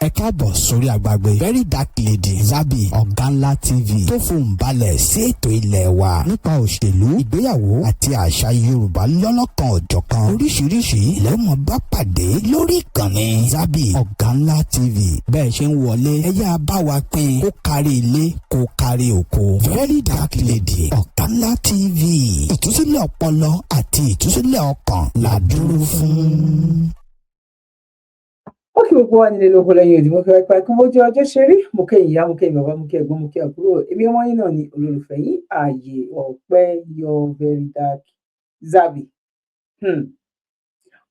ẹ káàbọ̀ sórí àgbàgbé Verydarklady Zabby Oganla Tv tó fohùn balẹ̀ sí ètò ilé wa nípa òṣèlú, ìgbéyàwó àti àṣà Yorùbá lọ́lọ́kan òjọ̀kan oríṣiríṣi lẹ́mọ̀ bá pàdé lórí ìkànnì Zabby Oganla TV. Bẹ́ẹ̀ ṣe ń wọlé ẹ yá bá wa pín kó kárí ilé kó kárí oko. Verydarklady Oganla TV, ìtúsílẹ̀ ọpọlọ àti ìtúsílẹ̀ ọkàn la dúró fún. Ó kí gbogbo wa nílé lóko lẹ́yìn òdì mo kí wá pa kí wọ́n jẹ́ ọjọ́ ṣe rí mo kí ìyá mo kí bàbá mo kí ẹ̀gbọ́n mo kí àbúrò èmi ọmọ yín náà ni olólùfẹ́ yín ààyè ọ̀pẹ́ yọ Verydark Zabby.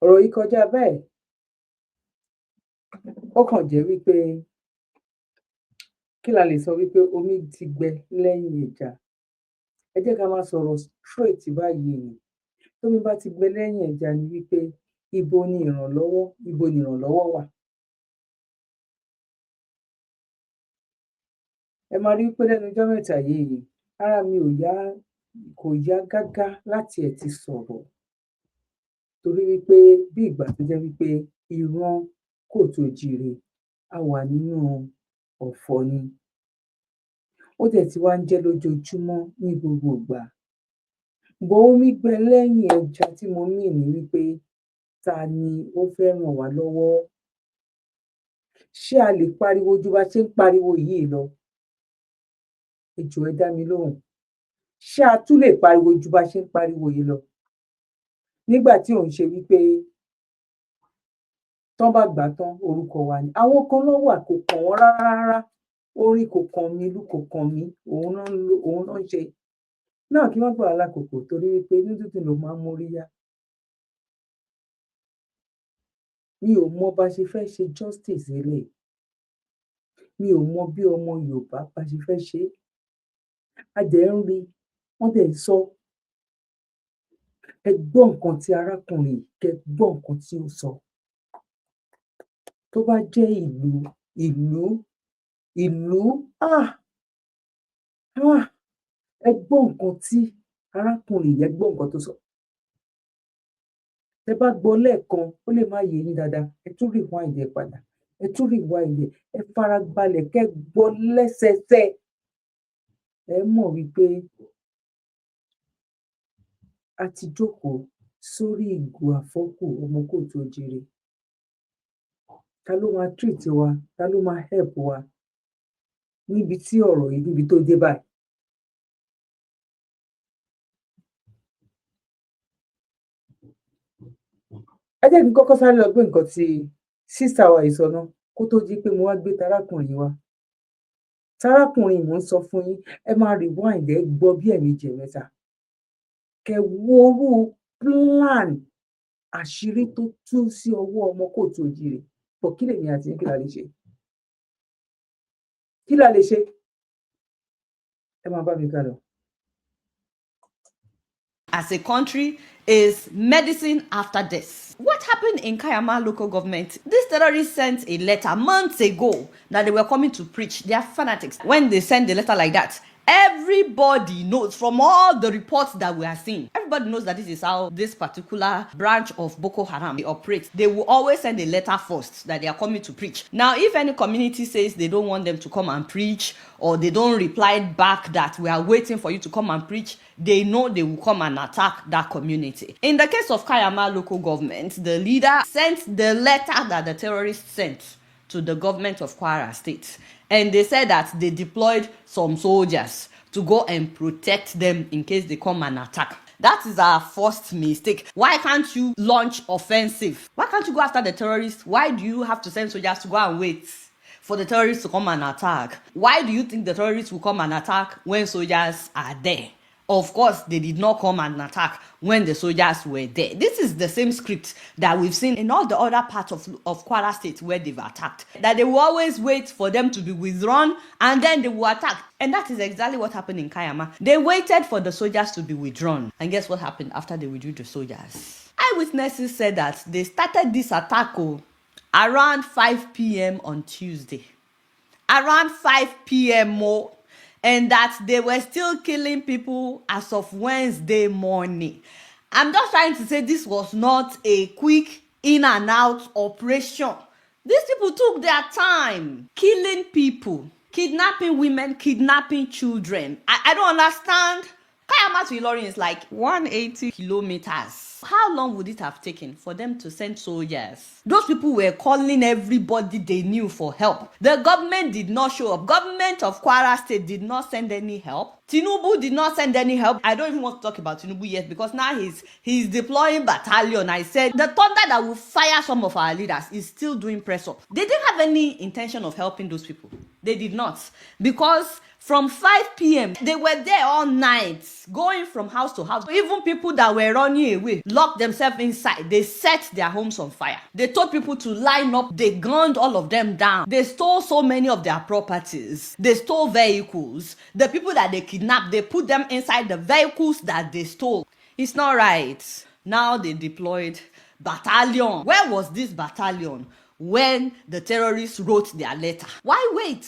Ọ̀rọ̀ yìí kọjá bẹ́ẹ̀ ó kàn jẹ́ wípé kí la lè sọ wípé omi ti gbẹ lẹ́yìn ẹja. Ẹ jẹ́ ká máa sọ̀rọ̀ straight báyìí ni tómi bá ti gbẹ lẹ́yìn ẹja ni wípé ibo ni ìrànlọ́wọ́ wà. Ẹ máa rí pé lẹ́nu ọjọ́ mẹ́ta yìí ara mi kò yá gágá láti ẹ̀ ti sọ̀rọ̀ torí wípé bí ìgbà tó jẹ́ wípé ìran kò tó jíire a wà nínú ọ̀fọ̀ ni. Ó dẹ̀ ti wá ń jẹ́ lójoojúmọ́ ní gbogbo ìgbà. Bọ̀ omi gbẹ lẹ́yìn ẹja tí mo mì ní wípé ta ni ó fẹ́ ràn wá lọ́wọ́? Ṣé a lè pariwo ju bá ṣe ń pariwo yìí lọ? Ẹ jọ̀ọ́ ẹ dá mi lóhùn. Ṣé a tún lè pariwo ju bá ṣe ń pariwo yìí lọ? Nígbà tí òun ṣe wípé tán bá gbà tán orúkọ wa ni. Àwọn kan náà wà kò kàn wọ́n rárá. Orin kò kàn mí, ìlú kò kàn mí, òun náà ń ṣe. Náà kí wọ́n gbà wá lákòókò torí wípé inú dídùn ló máa ń mórí yá. Mi ò mọ bá ṣe fẹ́ ṣe justice eléyìí. Mi ò mọ bí ọmọ Yorùbá bá ṣe fẹ́ ṣe é. A dẹ̀ ń rí wọ́n dẹ̀ ń sọ. Ẹ gbọ́ nǹkan tí arákùnrin yìí kẹ́ gbọ́ nǹkan tí ó sọ. Tó bá jẹ́ ìlú ẹ gbọ́ nǹkan tí arákùnrin yìí ẹ gbọ́ nǹkan tó sọ. Tẹ bá gbọ́ lẹ́ẹ̀kan ó lè má yé yín dáadáa ẹ tún rewind ẹ padà ẹ tún rewind ẹ farabalẹ̀ kẹ́ gbọ́ lẹ́sẹẹsẹ. Ẹ mọ̀ wípé a ti jókòó sórí ìgò àfọ́kù ọmọ kò tó jíire. Ta ló máa treat wa? Ta ló máa help wa níbi tí ọ̀rọ̀ yìí níbi tó dé báyìí? Ẹ jẹ́ kí n kọ́kọ́ sáré lọ gbé nǹkan tí sísá wa yìí sọ náà kó tó di pé mo wá gbé tarákùnrin wa. Tarákùnrin mò ń sọ fún yín ẹ máa rewind ẹ gbọ́ bí ẹ̀ẹ̀mejì ẹ̀mẹ́ta. Kẹ́ wo orú plan àṣírí tó tú sí ọwọ́ ọmọ kò tó jíire. Pọ̀ kí lèmi àti yín kí la lè ṣe? Kí la lè ṣe? Ẹ máa bá mi ká lọ. As a country is medicine after death. What happened in Kayama local government? These terrorists sent a letter months ago that they were coming to preach. They are fanatics. When they send a letter like that, everybody knows from all the reports that we are seeing. Everybody knows that this is how this particular branch of Boko Haram operates. They will always send a letter first that they are coming to preach. Now, if any community says they don't want them to come and preach or they don't reply back that we are waiting for you to come and preach, they know they will come and attack that community. In the case of Kayama local government, the leader sent the letter that the terrorists sent to the government of Kwara state. And they said that they deployed some soldiers to go and protect them in case they come and attack. That is our first mistake. Why can't you launch offensive? Why can't you go after the terrorists? Why do you have to send soldiers to go and wait for the terrorists to come and attack? Why do you think the terrorists will come and attack when soldiers are there? Of course, they did not come and attack when the soldiers were there. This is the same script that we've seen in all the other parts of Kwara State where they've attacked. That they will always wait for them to be withdrawn and then they will attack. And that is exactly what happened in Kayama. They waited for the soldiers to be withdrawn. And guess what happened after they withdrew the soldiers? Eyewitnesses said that they started this attack around 5 p.m. on Tuesday. Around 5 p.m. And that they were still killing people as of Wednesday morning. I'm just trying to say this was not a quick in and out operation These people took their time killing people, kidnapping women, kidnapping children. I don't understand. Kayama to Ilorin is like 180 kilometers. How long would it have taken for them to send soldiers? Those people were calling everybody they knew for help. The government did not show up. Government of Kwara State did not send any help. Tinubu did not send any help. I don't even want to talk about Tinubu yet because now he's deploying battalion. I said the thunder that will fire some of our leaders is still doing press up. They didn't have any intention of helping those people. They did not, because from 5 p.m. they were there all night, going from house to house. Even people that were running away locked themselves inside. They set their homes on fire. They told people to line up. They gunned all of them down. They stole so many of their properties. They stole vehicles. The people that they kidnapped, they put them inside the vehicles that they stole. It's not right. Now they deployed battalion. Where was this battalion when the terrorists wrote their letter? Why wait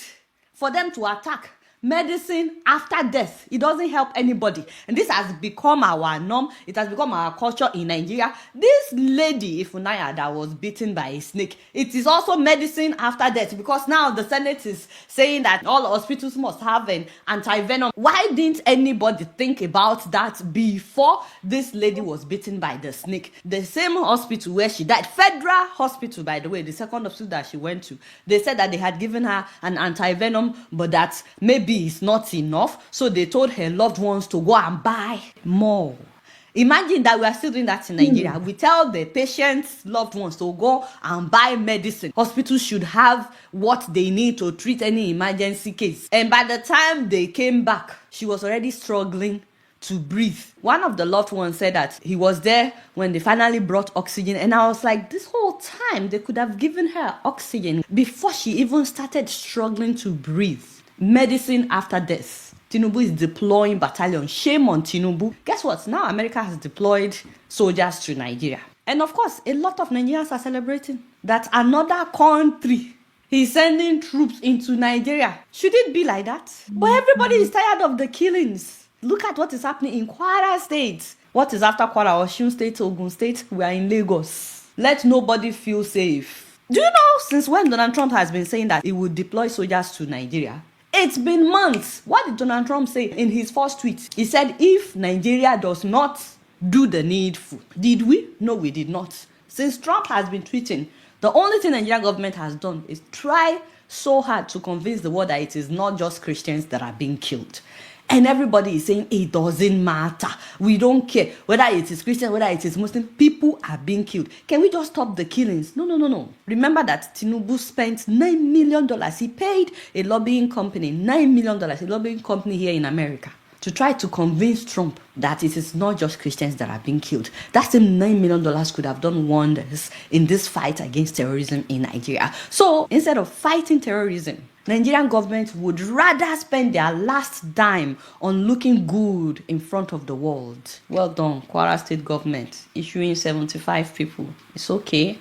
for them to attack? Medicine after death, it doesn't help anybody, and this has become our norm. It has become our culture in Nigeria. This lady Ifunanya that was bitten by a snake, it is also medicine after death, because now the Senate is saying that all hospitals must have an anti-venom. Why didn't anybody think about that before this lady was bitten by the snake? The same hospital where she died, Federal Hospital, by the way, the second hospital that she went to, they said that they had given her an anti-venom, but that maybe it's not enough, so they told her loved ones to go and buy more. Imagine that we are still doing that in Nigeria. We tell the patients' loved ones to go and buy medicine. Hospitals should have what they need to treat any emergency case. And by the time they came back, she was already struggling to breathe. One of the loved ones said that he was there when they finally brought oxygen, and I was like, this whole time they could have given her oxygen before she even started struggling to breathe. Medicine after death. Tinubu is deploying battalion. Shame on Tinubu. Guess what? Now America has deployed soldiers to Nigeria. And of course, a lot of Nigerians are celebrating that another country is sending troops into Nigeria. Should it be like that? But everybody is tired of the killings. Look at what is happening in Kwara State. What is after Kwara? Osun State, Ogun State? We are in Lagos. Let nobody feel safe. Do you know since when Donald Trump has been saying that he would deploy soldiers to Nigeria? It's been months. What did Donald Trump say in his first tweet? He said, if Nigeria does not do the needful. Did we? No, we did not. Since Trump has been tweeting, the only thing the Nigerian government has done is try so hard to convince the world that it is not just Christians that are being killed. And everybody is saying it doesn't matter. We don't care whether it is Christian, whether it is Muslim. People are being killed. Can we just stop the killings? No. Remember that Tinubu spent $9 million. He paid a lobbying company $9 million, a lobbying company here in America, to try to convince Trump that it is not just Christians that are being killed. That same $9 million could have done wonders in this fight against terrorism in Nigeria. So instead of fighting terrorism, Nigerian government would rather spend their last dime on looking good in front of the world. Well done, Kwara State government, issuing 75 people. It's okay.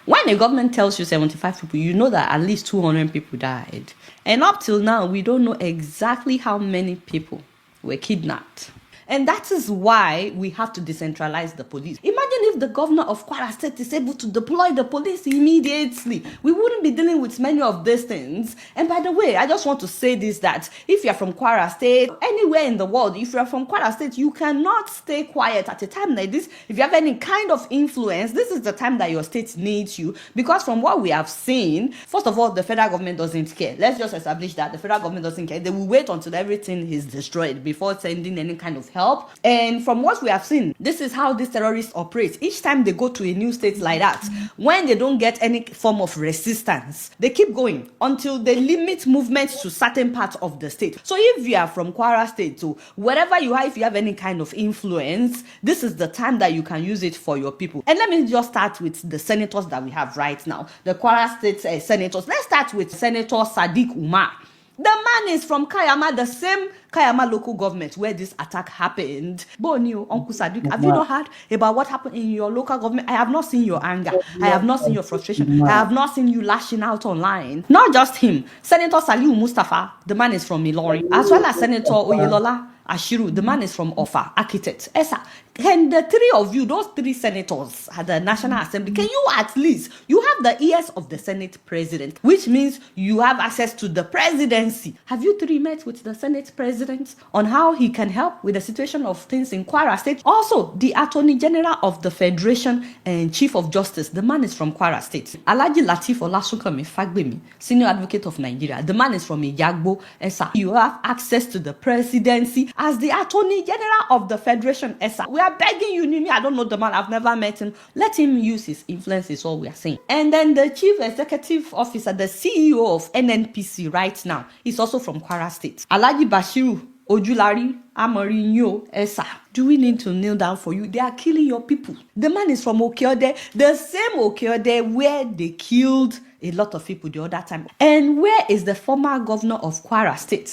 When a government tells you 75 people, you know that at least 200 people died. And up till now, we don't know exactly how many people were kidnapped. And that is why we have to decentralize the police. Imagine if the governor of Kwara State is able to deploy the police immediately. We wouldn't be dealing with many of these things. And by the way, I just want to say this, that if you're from Kwara State, anywhere in the world, if you're from Kwara State, you cannot stay quiet at a time like this. If you have any kind of influence, this is the time that your state needs you. Because from what we have seen, first of all, the federal government doesn't care. Let's just establish that the federal government doesn't care. They will wait until everything is destroyed before sending any kind of help. And from what we have seen, this is how these terrorists operate. Each time they go to a new state like that, when they don't get any form of resistance, they keep going until they limit movement to certain parts of the state. So if you are from Kwara State, so wherever you are, if you have any kind of influence, this is the time that you can use it for your people. And let me just start with the senators that we have right now, the Kwara State senators. Let's start with Senator Sadiq Umar. The man is from Kayama, the same Kayama local government where this attack happened. Bonio, Uncle Sadiq, have you not heard about what happened in your local government? I have not seen your anger. I have not seen your frustration. I have not seen you lashing out online. Not just him. Senator Saliu Mustafa, the man is from Ilorin, as well as Senator Oyelola Ashiru, the man is from Ofa, architect. Esa, can the three of you, those three senators at the National Assembly, can you at least, you have the ears of the Senate President, which means you have access to the presidency. Have you three met with the Senate President on how he can help with the situation of things in Kwara State? Also, the Attorney General of the Federation and Chief of Justice, the man is from Kwara State. Alhaji Lateef Olasunkanmi Fagbemi, Senior Advocate of Nigeria, the man is from Ijagbo. Esa, you have access to the presidency as the Attorney General of the Federation. Esa, we are begging you, Nimi, I don't know the man, I've never met him. Let him use his influence, is all we are saying. And then the Chief Executive Officer, the CEO of NNPC right now, is also from Kwara State. Alhaji Bashiru Ojulari Amorinyo Esa. Do we need to kneel down for you? They are killing your people. The man is from Okeode, the same Okeode where they killed a lot of people the other time. And where is the former governor of Kwara State,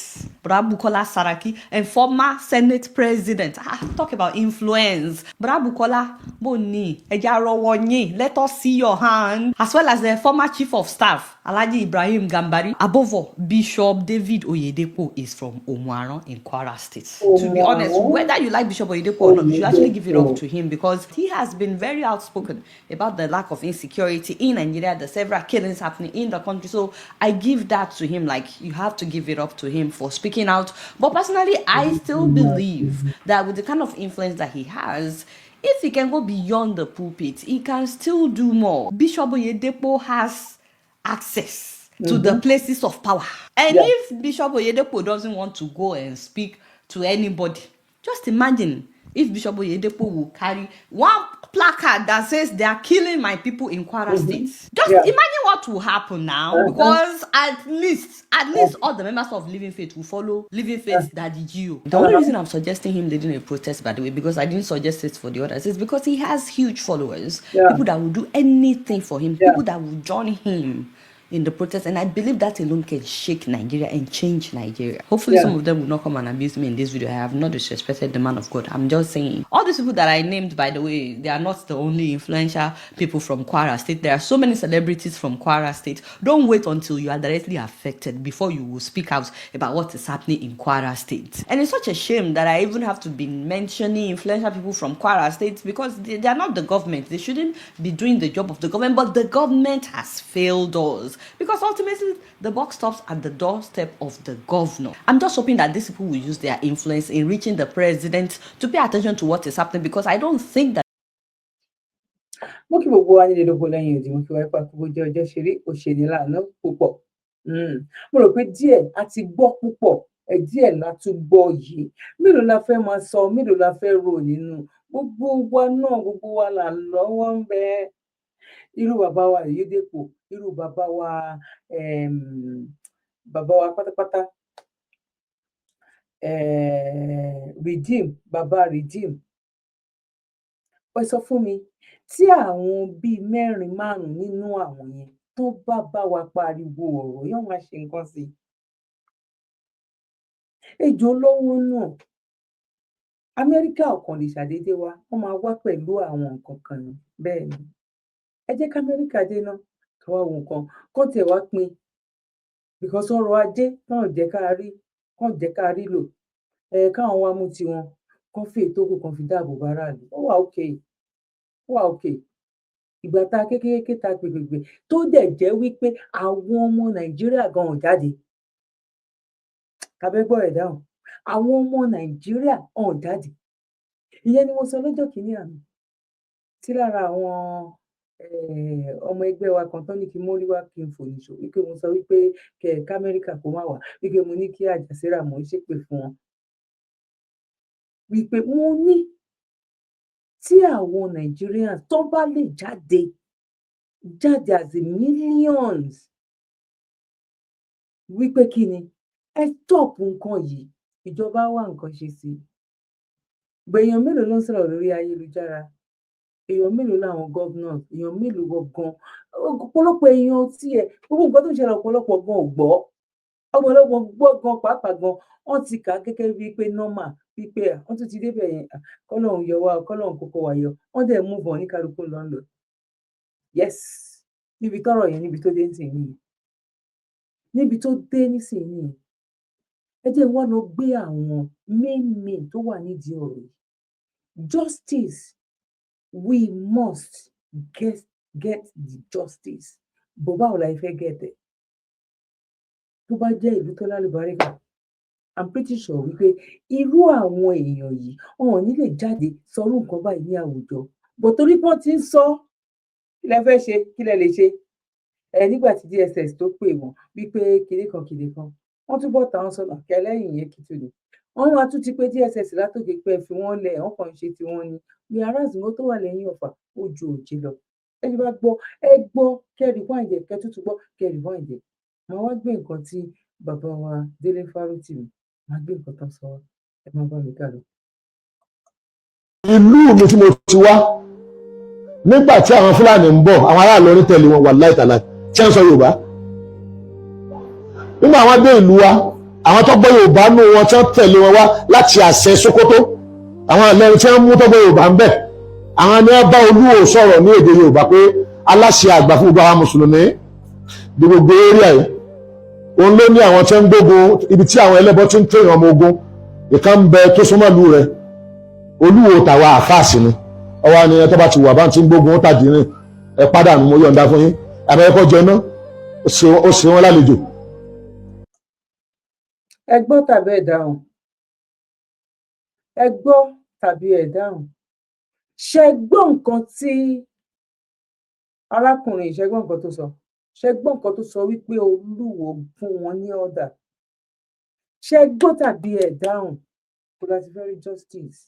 Bukola Saraki, and former Senate President? Talk about influence. Bukola Boni, Ejarowonyi, let us see your hand. As well as the former Chief of Staff, Alhaji Ibrahim Gambari. Above all, Bishop David Oyedepo is from Omuaran in Kwara State. To be honest, whether you like Bishop Oyedepo or not, you should actually give it up to him because he has been very outspoken about the lack of insecurity in Nigeria, the several killings happening in the country. So I give that to him. Like, you have to give it up to him for speaking out. But personally, I still believe that with the kind of influence that he has, if he can go beyond the pulpit, he can still do more. Bishop Oyedepo has access to the places of power. And if Bishop Oyedepo doesn't want to go and speak to anybody, just imagine if Bishop Oyedepo will carry one placard that says they are killing my people in Kwara State. Just imagine what will happen now, because at least all the members of Living Faith will follow Living Faith Daddy Gio. The only reason I'm suggesting him leading a protest, by the way, because I didn't suggest it for the others, is because he has huge followers, people that will do anything for him, people that will join him in the protest, and I believe that alone can shake Nigeria and change Nigeria. Hopefully some of them will not come and abuse me in this video. I have not disrespected the man of God. I'm just saying, all these people that I named, by the way, they are not the only influential people from Kwara State. There are so many celebrities from Kwara State. Don't wait until you are directly affected before you will speak out about what is happening in Kwara State. And it's such a shame that I even have to be mentioning influential people from Kwara State, because they are not the government. They shouldn't be doing the job of the government, but the government has failed us. Because ultimately, the buck stops at the doorstep of the governor. I'm just hoping that these people will use their influence in reaching the president to pay attention to what is happening, because I don't think that. Mo kí gbogbo wa nílé lóko lẹ́yìn òdì, mo kí wa ipa gbogbo jẹ́ ọjọ́ ṣeré òṣèlú lànà púpọ̀. Mo rò pé díẹ̀ a ti gbọ́ púpọ̀, díẹ̀ la tún gbọ́ yìí. Mélòó la fẹ́ máa sọ, mélòó la fẹ́ rò nínú? Gbogbo wa náà, gbogbo wa là lọ́wọ́ ń bẹ. Irú bàbá wa Oyedepo, irú bàbá wa pátápátá, Redeem, bàbá Redeem. Ó sọ fún mi, tí àwọn bíi mẹ́rin márùn-ún nínú àwọn yẹn tó bá wa pariwo ọ̀rọ̀, yóò máa ṣe nǹkan sí i. Ejò lọ́wọ́ náà, Amẹ́ríkà ọ̀kan lè ṣàdédé wá, wọ́n máa wá pẹ̀lú àwọn nǹkan kan ni. Bẹ́ẹ̀ ni, ẹ jẹ́ k'Amẹ́ríkà dé náà, ká wá wo nǹkan, kán tiẹ̀ wá pín, because ọrọ̀ ajé kán jẹ́ ká rí lò, káwọn wá mú tiwọn, kán fi èyí tó kù kán fi dáàbò bo aráàlú. Ó wà okay. Ìgbà tá a kékeré ta gbègbè tó dẹ̀ jẹ́ wípé àwọn ọmọ Nàìjíríà gan ò jáde. Kábẹ́ gbọ́ ẹ̀ dáhùn, àwọn ọmọ Nàìjíríà ò jáde. Ìyẹn ni mo sọ lọ́jọ́ kìíní àná, tí lára àwọn ọmọ ẹgbẹ́ wa kan tán ní kí n mórí wá kí n fònìṣó, wípé mo sọ wípé k'Amẹ́ríkà kó má wá, wípé mo ní kí Àjàsírà mò ń ṣépè fún wọn. Wípé mo ní tí àwọn Nigerians tó bá lè jáde as in millions, wípé kí ni, ẹ stop nǹkan yìí, ìjọba wá nǹkan ṣe sí i. Gbèyàn mélòó ló ń sọ̀rọ̀ lórí ayélujára? Èèyàn mélòó làwọn governors? Èèyàn mélòó gan? Ọ̀pọ̀lọpọ̀ èèyàn tiẹ̀, gbogbo nǹkan tó ń ṣẹlẹ̀ ọ̀pọ̀lọpọ̀ gan ò gbọ́. Ọ̀pọ̀lọpọ̀ gbọ́ gan, pàápàá gan, wọ́n ti kà á gẹ́gẹ́ bíi pé normal bíi pé wọ́n tún ti débẹ̀ yẹn kọ́lọ́hún yọ wá kọ́lọ́hún kókó wa yọ wọ́n dẹ̀ move on ní kálukú lọ́nlọ́ yes níbi tọ́rọ̀ yẹn níbi tó dé nísìnyí níbi tó dé nísìnyí ẹ jẹ́ wọ́n lọ gbé àwọn main tó wà nídìí ọ̀rọ̀ yìí justice we must get the justice bó báwo la fẹ́ get it tó bá jẹ́ ìlú tó lálùbáríkà I'm pretty sure wípé irú àwọn èèyàn yìí wọn ò ní lè jáde sọrú nǹkan báyìí ní àwùjọ bó torí pọ́n ti ń sọ kí lẹ fẹ́ ṣe kí lẹ lè ṣe nígbà tí DSS tó pè wọ́n wípé kinní kan wọ́n túbọ̀ táwọn sọ̀nà kẹlẹ́yìn yẹn kìtù ni wọ́n máa tún ti pé DSS látòkè pé fi wọ́n lẹ̀ wọ́n kàn ń ṣe tiwọn ni ní aráàlú tó wà lẹ́yìn ọ̀fà ó ju òjì lọ ẹni bá gbọ́ ẹ gbọ́ kẹrì wáìdẹ kẹtùtù gbọ́ kẹrì wáìdẹ màá wá gbé nǹkan tí bàbá wa Délé Fárótìmí màá gbé nǹkan tán sọ ẹ má bá mi kà lọ. ìlú mi tí mo ti wá nígbà tí àwọn Fúlàní ń bọ̀ àwọn aráàlú orí tẹ̀lé wọn wà láìtàláì tí wọ́n sọ Yorùbá nígbà àwọn dé ìlú wa àwọn tó gbọ́ Yorùbá nù wọn tí wọ́n tẹ̀lé wọn wá láti àṣẹ Sókótó àwọn ẹlẹ́rìí tí wọ́n mú tó gbọ́ Yorùbá ń bẹ̀ àwọn ni wọ́n bá Olúwo sọ̀rọ̀ ní èdè Yorùbá pé aláṣẹ àgbà fún gbogbo àwọn mùsùlùmí ní gbogbo area yìí òun ló ní àwọn tí ń gbógun ibi tí àwọn ẹlẹ́bọ tí ń tẹ̀yìn ọmọ ogun ìkan ń bẹ tó súnmọ́ ìlú rẹ̀ Olúwo tàwa àfáàsì ni ọwọ́ ni ẹ tó bá ti wà bá ti ń gbógun ó tàdí rìn ẹ pàdánù mo yọ̀ǹda fún yín àbẹ̀yẹkọ́ jẹ náà ó ṣe wọn lálejò. ẹ gbọ́ tàbí ẹ dáhùn ẹ gbọ́ tàbí ẹ dáhùn ṣe gbọ́ nǹkan tí arákùnrin ṣe gbọ́ nǹkan tó sọ ṣe gbọ́ nǹkan tó sọ wípé Olúwo fún wọn ní ọ̀dà ṣe gbọ́ tàbí ẹ dáhùn ibo la ti fẹ́ rí justice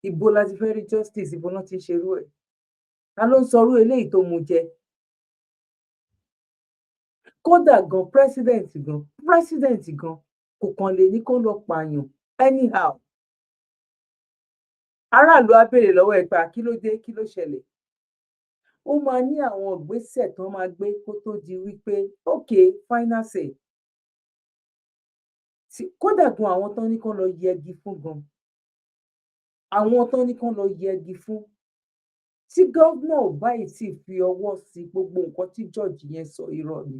ibo la ti fẹ́ rí justice ibo náà ti ṣerú ẹ̀ ta ló ń sọrú eléyìí tó mú jẹ kódà gan president gan kò kàn lè ní kó lọ pààyàn anyhow aráàlú á béèrè lọ́wọ́ ẹ̀ pé kí ló dé kí ló ṣẹlẹ̀ ó máa ní àwọn ìgbésẹ̀ tó máa gbé kó tó di wípé okay final say kódà gan àwọn tán ní kán lọ yẹgi fún gan àwọn tán ní kán lọ yẹgi fún tí gómìnà ò báyìí sì fi ọwọ́ sí gbogbo nǹkan tí George yẹn sọ irọ́ ni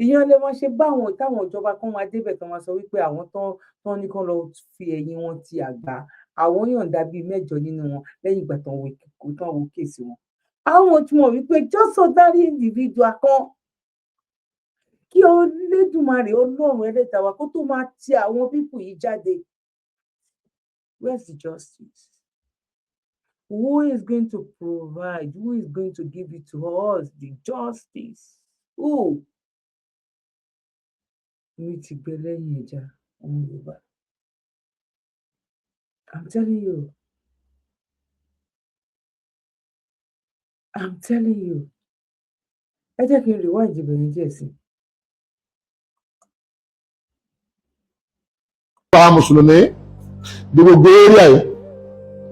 ìyẹn lè máa ṣe báwọn táwọn ìjọba kan máa débẹ̀ tán máa sọ wípé àwọn tán ní kán lọ fi ẹ̀yìn wọn ti àgbà àwọn yọ̀ǹda bíi 8 nínú wọn lẹ́yìn ìgbà tán wo kéèsì wọn àwọn tí wọn wípé jọ́sọ̀ dárí individual kan kí Olódùmarè Ọlọ́run Ẹlẹ́dàá wa kó tó máa ti àwọn pípù yìí jáde. Where's the justice? Who is going to provide? Who is going to give it to us? The justice? Who? Mi ti gbẹ lẹ́yìn ẹja ọmọ Yorùbá. I'm telling you. Ẹ jẹ́ kí n rewind ìbẹ̀rẹ̀ díẹ̀ sí. àwọn mùsùlùmí ní gbogbo area yìí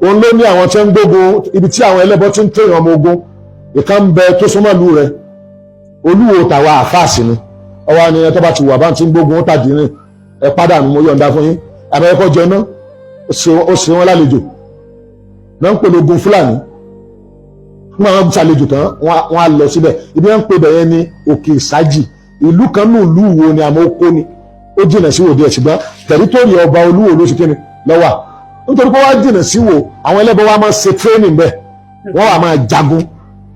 òun ló ní àwọn tí ń gbógun ibi tí àwọn ẹlẹ́bọ tí ń tẹ̀yìn ọmọ ogun ìkan ń bẹ tó súnmọ́ ìlú rẹ̀ Olúwo tàwa àfáàsì ni ọwọ́ ni ẹ tó bá ti wà bá ti ń gbógun ó tàdí rìn ẹ pàdánù mo yọ̀ǹda fún yín àbẹ̀yẹkọ́ jẹ náà ó ṣe wọn lálejò náà ń pè lógun Fúlàní fún àwọn ṣàlejò tán wọn á lọ síbẹ̀ ibi wọn ń pè bẹ̀yẹn ní Òkè Ìsájì ìlú kan ní ìlú Ìwó ni àmọ́ ó kó ni ó jìnà sí Ìwó díẹ̀ ṣùgbọ́n tẹ̀rítọ́rì ọba Olúwo ló ṣe kíni lọ́wà nítorí pé wọ́n jìnà sí Ìwó àwọn ẹlẹ́bọ wa máa ṣe training bẹ́ẹ̀ wọ́n wà máa jagun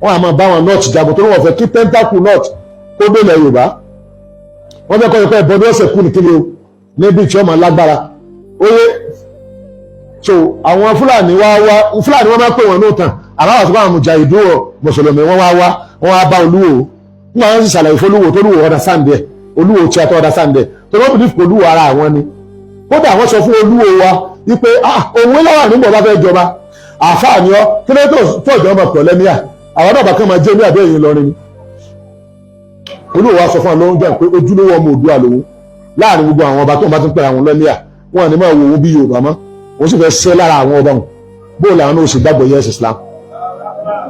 wọ́n wà máa bá wọn north jagun torí wọ́n fẹ́ kí tentacle north kó délẹ̀ Yorùbá wọ́n fẹ́ kọ́ ìpẹ́ ìbọn ní ọ̀sẹ̀ kú ní kíni o níbi tí wọ́n máa lágbára ó yé so àwọn Fúlàní wọ́n máa pè wọ́n ní òtàn àbáwọ̀ tó bá àwọn mùjàhídù mùsùlùmí wọ́n wá bá Olúwo nígbà wọn sì ṣàlàyé fún Olúwo tó Olúwo ọ̀dà sáǹdẹ̀ Olúwo tí a tọ́ ọ̀dà sáǹdẹ̀ tó wọ́n bìlíf Olúwo ara àwọn ni kódà wọ́n sọ fún Olúwo wa wípé òun lọ́wọ́ nígbà bá fẹ́ jọba àfáà ni ọ́ kí ló tó ìjọba pọ̀ lẹ́míà àwọn náà bá kàn máa jẹ́ ní àbẹ́ yìí lọrin ni Olúwo wa sọ fún àwọn lóúnjẹ pé ojúlówó ọmọ Oòduà lòun láàrin gbogbo àwọn ọba tó ń bá ti ń pẹ́ àwọn lẹ́míà wọn ni máa wo òun bí Yorùbá mọ́ òun sì fẹ́ ṣẹ́ lára àwọn ọba wọn bóòlù àwọn náà sì gbàgbọ́ yẹ́sì Islam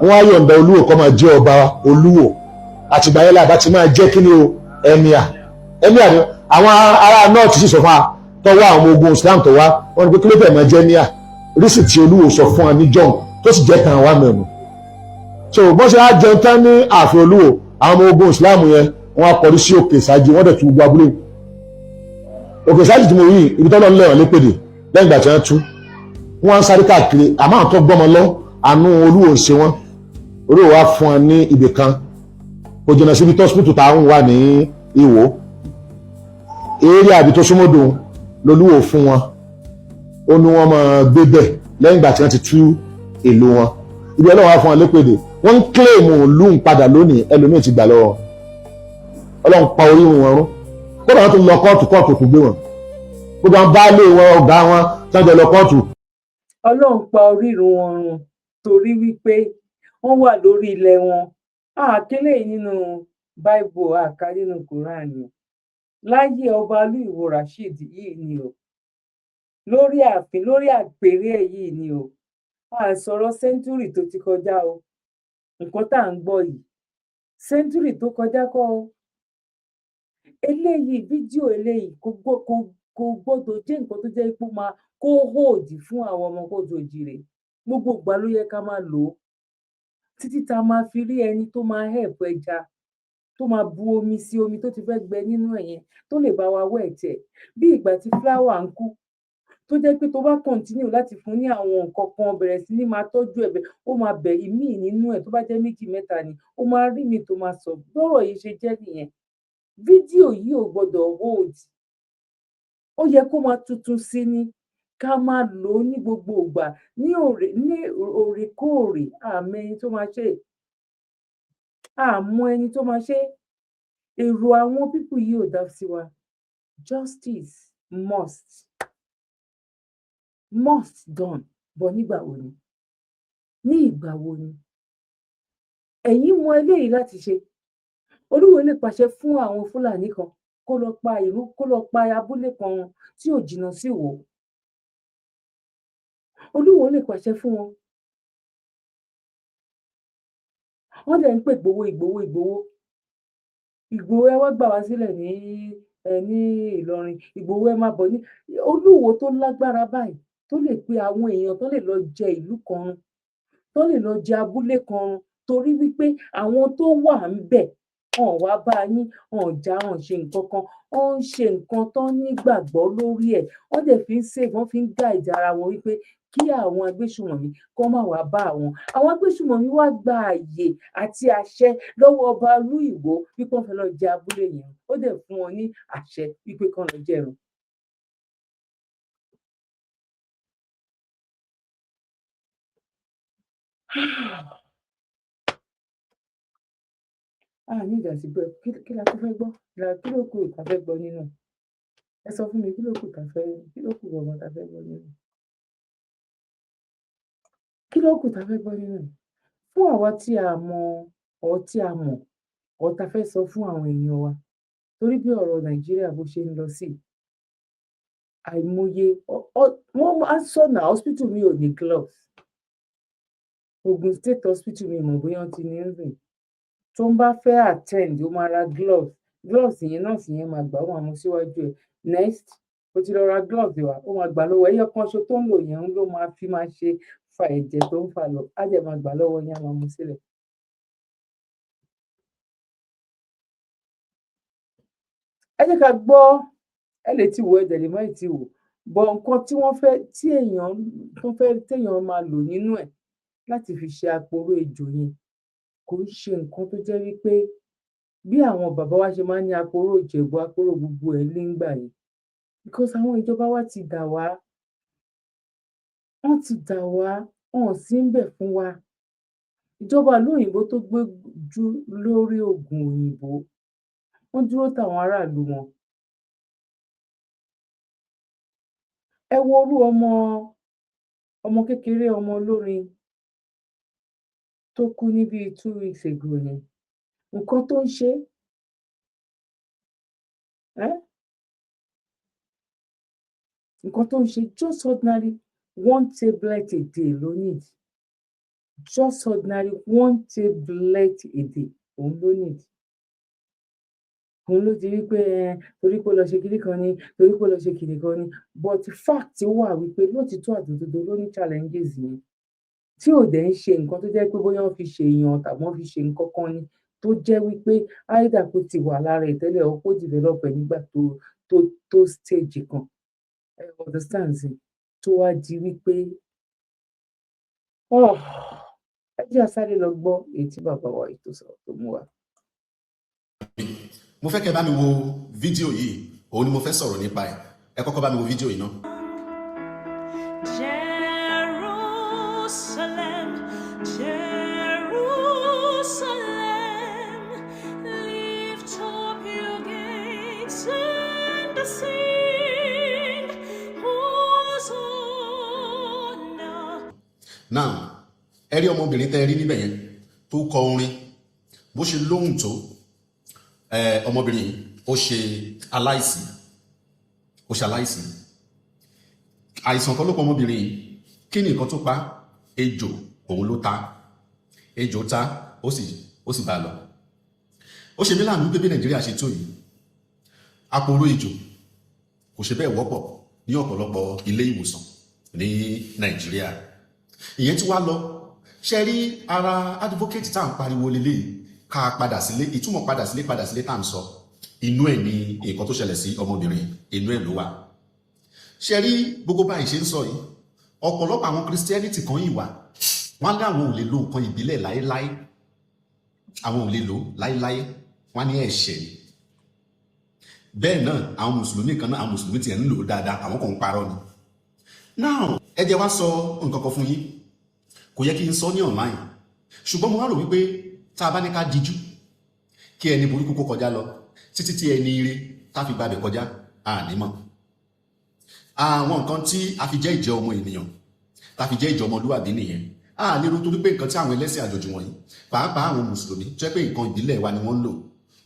wọn á yọ̀ǹda Olúwo kó máa jẹ́ ọba Olúwo àtìgbà yẹn làbá ti máa jẹ́ kí ni o ẹ̀míà ni àwọn ará north sì sọ fún wa tọwọ́ àwọn ọmọ ogun Islam tó wá wọn ni pé kí ló fẹ́ máa jẹ́ níyà rísì tí Olúwo sọ fún wa ní john tó sì jẹ́ tàn wá mẹ́nu. So bọ́n ṣe á jẹun tán ní ààfin Olúwo àwọn ọmọ ogun Islam yẹn wọ́n á kọrí sí òkè ìsájì wọ́n dẹ̀ tú gbogbo abúlé. Òkè ìsájì tí mo rí ibi tọ́lọ́ ń lẹ́wọ̀n lépèdè lẹ́yìn ìgbà tí wọ́n tú wọ́n ń sáré káàkiri àmọ́ àwọn tó gbọ́mọ lọ àánú Olúwo ń ṣe wọ́n. Olúwo wá fún wọn ní ibì kan kò jìnnà síbi tó hospital táwọn wà ní Ìwó eré àbí tó súnmọ́dò lolúwo fún wọn ó ní wọ́n máa gbé bẹ̀ lẹ́yìn ìgbà tí wọ́n ti tú ìlú wọn ibi Ọlọ́run wá fún wọn lépèdè wọ́n ń kílèmù lóhùn padà lónìí ẹlòmíì ti gbà lọ́wọ́ Ọlọ́run pa orí wọn rún kódà wọn tún lọ kóòtù kò gbé wọn gbogbo àwọn baálé wọn ọ̀gá wọn tí wọ́n jọ lọ kóòtù. Ọlọ́run pa orí wọn rún torí wípé wọ́n wà lórí ilẹ̀ wọn àkélé nínú báíbù àká nínú kùránì láyé ọba Olúwo Rasheed yìí ni o lórí ààfin lórí àpèrè yìí ni o àsọ̀rọ̀ sẹ́ńtúrì tó ti kọjá o nǹkan tá à ń gbọ́ yìí sẹ́ńtúrì tó kọjá kọ́ o eléyìí fídíò eléyìí kò gbọ́dọ̀ jẹ́ nǹkan tó jẹ́ pé máa kó hóòdì fún àwọn ọmọ kóòtù òjìrè gbogbo ìgbà ló yẹ ká máa lò ó títí tá a máa fi rí ẹni tó máa help ẹja tó máa bu omi sí omi tó ti fẹ́ gbẹ nínú ẹ̀ yẹn tó lè bá wa wẹ̀ tẹ̀ bí ìgbà tí fúláwà ń kú tó jẹ́ pé tó bá continue láti fún ní àwọn nǹkan kan bẹ̀rẹ̀ sí ní máa tọ́jú ẹ̀bẹ̀ ó máa bẹ̀ ìmíì nínú ẹ̀ tó bá jẹ́ méjì mẹ́ta ni ó máa rí mi tó máa sọ bọ́rọ̀ yìí ṣe jẹ́ nìyẹn fídíò yìí ò gbọ́dọ̀ hold ó yẹ kó máa tuntun sí ni ká máa lò ó ní gbogbo ìgbà ní òrèkóòrè àmọ́ ẹni tó máa ṣe àmọ́ ẹni tó máa ṣe èrò àwọn pípù yìí ò dá sí wa justice must done bọ̀ nígbà wo ni ní ìgbà wo ni ẹ̀yin mọ eléyìí láti ṣe Olúwo lè pàṣẹ fún àwọn Fúlàní kan kó lọ pa abúlé kan tí ò jìnnà sí Ìwó Olúwo lè pàṣẹ fún wọn wọ́n dẹ̀ ń pè Ìgbòho ẹ wá gbà wá sílẹ̀ ní Ìlọrin Ìgbòho ẹ má bọ̀ ní Olúwo tó lágbára báyìí tó lè pe àwọn èèyàn tó lè lọ jẹ ìlú kan tó lè lọ jẹ abúlé kan torí wípé àwọn tó wà ń bẹ̀ hàn wá bá yín hàn já hàn ṣe nǹkan kan wọ́n ń ṣe nǹkan tó nígbàgbọ́ lórí ẹ̀ wọ́n dẹ̀ fi ń wọ́n fi ń guide ara wọn wípé kí àwọn agbésùmọ̀mí kó má wá bá àwọn agbésùmọ̀mí wá gba àyè àti àṣẹ lọ́wọ́ ọba Ìwó wípé wọ́n fẹ́ lọ jẹ abúlé yẹn ó dẹ̀ fún wọn ní àṣẹ wípé kán lọ jẹun. ní ìdásí pé kí la tó fẹ́ gbọ́ kí ló kù tá fẹ́ gbọ́ nínú ẹ sọ fún mi kí ló kù gbọ̀ngàn tá fẹ́ gbọ́ nínú kí ló kù tá fẹ́ gbọ́ nínú fún àwa tí a mọ̀ ọ̀ tá fẹ́ sọ fún àwọn èèyàn wa torí bí ọ̀rọ̀ Nàìjíríà bó ṣe ń lọ sí àìmọye wọ́n máa ń sọ̀nà hospital mi ò ní gloves Ogun State hospital mi mọ̀ bóyá ti ní ń rìn tó ń bá fẹ́ attend ó máa ra gloves yẹn náà sì yẹn máa gbà ó máa mú síwájú ẹ̀ next ó ti lọ ra gloves wa ó máa gbà lọ́wọ́ ẹyọ kan ṣo tó ń lò yẹn ló máa fi máa ṣe fa ẹ̀jẹ̀ tó ń fà lọ á dẹ̀ máa gbà lọ́wọ́ yẹn á máa mú sílẹ̀. ẹ jẹ́ ká gbọ́ ẹ lè ti wò ẹ̀jẹ̀ lè má ti wò bọ̀ nǹkan tí wọ́n fẹ́ tí téèyàn máa lò nínú ẹ̀ láti fi ṣe aporó ejò yẹn kò ń ṣe nǹkan tó jẹ́ wípé bí àwọn bàbá wa ṣe máa ń ní aporó ìjẹ̀bú aporó gbogbo ẹ̀ léǹgbà yẹn because àwọn ìjọba wa ti dà wá wọn ò sí ń bẹ̀ fún wa ìjọba lóyìnbó tó gbójú lórí oògùn òyìnbó wọ́n dúró táwọn aráàlú wọn ẹ wo orú ọmọ kékeré ọmọ olórin tó kú ní bíi 2 weeks ago yẹn nǹkan tó ń ṣe just ordinary 1 tablet a day ló need just ordinary 1 tablet a day òun ló need òun ló ti rí pé torí pé ó lọ ṣe kinní kan ni torí pé ó lọ ṣe kinní kan ni but fact wà wípé lótìtọ́ àtòdodo ló ní challenges yẹn tí ò dẹ̀ ń ṣe nǹkan tó jẹ́ pé bóyá wọ́n fi ṣe èèyàn tàbí wọ́n fi ṣe nǹkan kan ni tó jẹ́ wípé either kó ti wà lára ẹ̀ tẹ́lẹ̀ or kó develop ẹ̀ nígbà tó stage kan understand sí tó wá di wípé ẹ jẹ́ àsáré lọ gbọ́ èyí tí bàbá wa ètò sọ̀rọ̀ tó mú wa. mo fẹ́ kẹ́ bá mi wo fídíò yìí òun ni mo fẹ́ sọ̀rọ̀ nípa ẹ̀ ẹ kọ́kọ́ bá mi wo fídíò yìí náà. Jerusalem, Jerusalem, lift up your gates and sing Hosanna. Now ẹ rí ọmọbìnrin tẹ́ ẹ rí níbẹ̀ yẹn tó kọ orin bó ṣe lóhùn tó ọmọbìnrin ó ṣe aláìsí àìsàn kan ló pọ̀ ọmọbìnrin yìí kí ni nǹkan tó pa ejò òun ló ta ejò ta ó sì bá lọ ó ṣe mí láàánú pé bí Nàìjíríà ṣe tó yìí àpòrò ejò kò ṣe bẹ́ẹ̀ wọ́pọ̀ ní ọ̀pọ̀lọpọ̀ ilé ìwòsàn ní Nàìjíríà ìyẹn tí wá lọ ṣe rí ara advocate tá à ń pariwo lélẹ̀ ká padà sílé ìtumọ̀ padà sílé tá à ń sọ inú ẹ̀ ní nǹkan tó ṣẹlẹ̀ sí ọmọbìnrin inú ẹ̀ ló wà ṣe rí gbogbo báyìí ṣe ń sọ yìí ọ̀pọ̀lọpọ̀ àwọn Christianity kan yìí wà wọ́n láwọn ò lè lo nǹkan ìbílẹ̀ láéláé àwọn ò lè lò láéláé wọ́n ní ẹ̀ṣẹ̀ ni bẹ́ẹ̀ náà àwọn mùsùlùmí kan náà àwọn mùsùlùmí tiẹ̀ ń lò dáadáa àwọn kan ń parọ́ ni now ẹ jẹ́ wá sọ nǹkan kan fún yín kò yẹ kí n sọ ní online ṣùgbọ́n mo wá rò wípé tá a bá ní ká dijú kí ẹni burúkú kó kọjá lọ títí tí ẹni ire tá fi gbàbẹ̀ kọjá ànímọ̀ àwọn nǹkan tí a fi jẹ́ ìjẹ́ ọmọ ènìyàn tá fi jẹ́ ìjẹ́ ọmọlúwàbí nìyẹn a lérò torí pé nǹkan tí àwọn ẹlẹ́sìn àjòjì wọ̀nyí pàápàá àwọn mùsùlùmí jẹ́ pé nǹkan ìbílẹ̀ wa ni wọ́n ń lò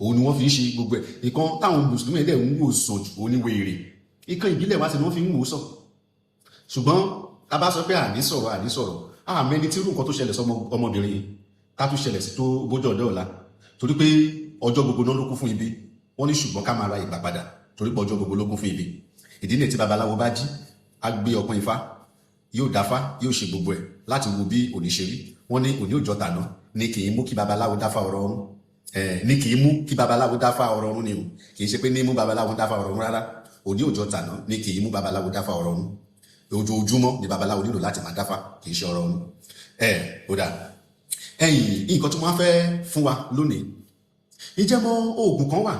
òun ni wọ́n fi ń ṣe gbogbo ẹ̀ nǹkan táwọn mùsùlùmí ẹ̀dẹ̀ ń wò sàn jù oníwèrè nǹkan ìbílẹ̀ wa sì ni wọ́n fi ń wò sàn ṣùgbọ́n tá bá sọ pé àní sọ̀rọ̀ àmẹ́ni tí irú nǹkan tó ṣẹlẹ̀ sọmọ ọmọbìnrin yìí tá tún ṣẹlẹ̀ sí tó bójú ọ̀dọ́ ọ̀la torí pé ọjọ́ gbogbo náà ló kún fún ibi wọ́n ní ṣùgbọ́n ká máa ra ìgbà padà torí pé ọjọ́ gbogbo ló kún fún ibi ìdí nìyẹn tí babaláwo bá jí á gbé ọpọ́n ifá yóò dáfá yóò ṣe gbogbo ẹ̀ láti wo bí òní ṣe rí wọ́n ní òní òjọ́ tàná ní kì í mú kí babaláwo dáfá ọ̀rọ̀ ọ̀run ní kì í mú kí babaláwo dáfá ọ̀rọ̀ ọ̀run ni o kì í ṣe pé ní mú babaláwo dáfá ọ̀rọ̀ ọ̀run rárá òní òjọ́ tàná ní kì í mú babaláwo dáfá ọ̀rọ̀ ọ̀run ojoojúmọ́ ni babaláwo nílò láti máa dáfá kì í ṣe ọ̀rọ̀ ọ̀run ó dà ẹ̀yìn nǹkan tí wọ́n fẹ́ fún wa lónìí ìjẹ́mọ́ oògùn kan wà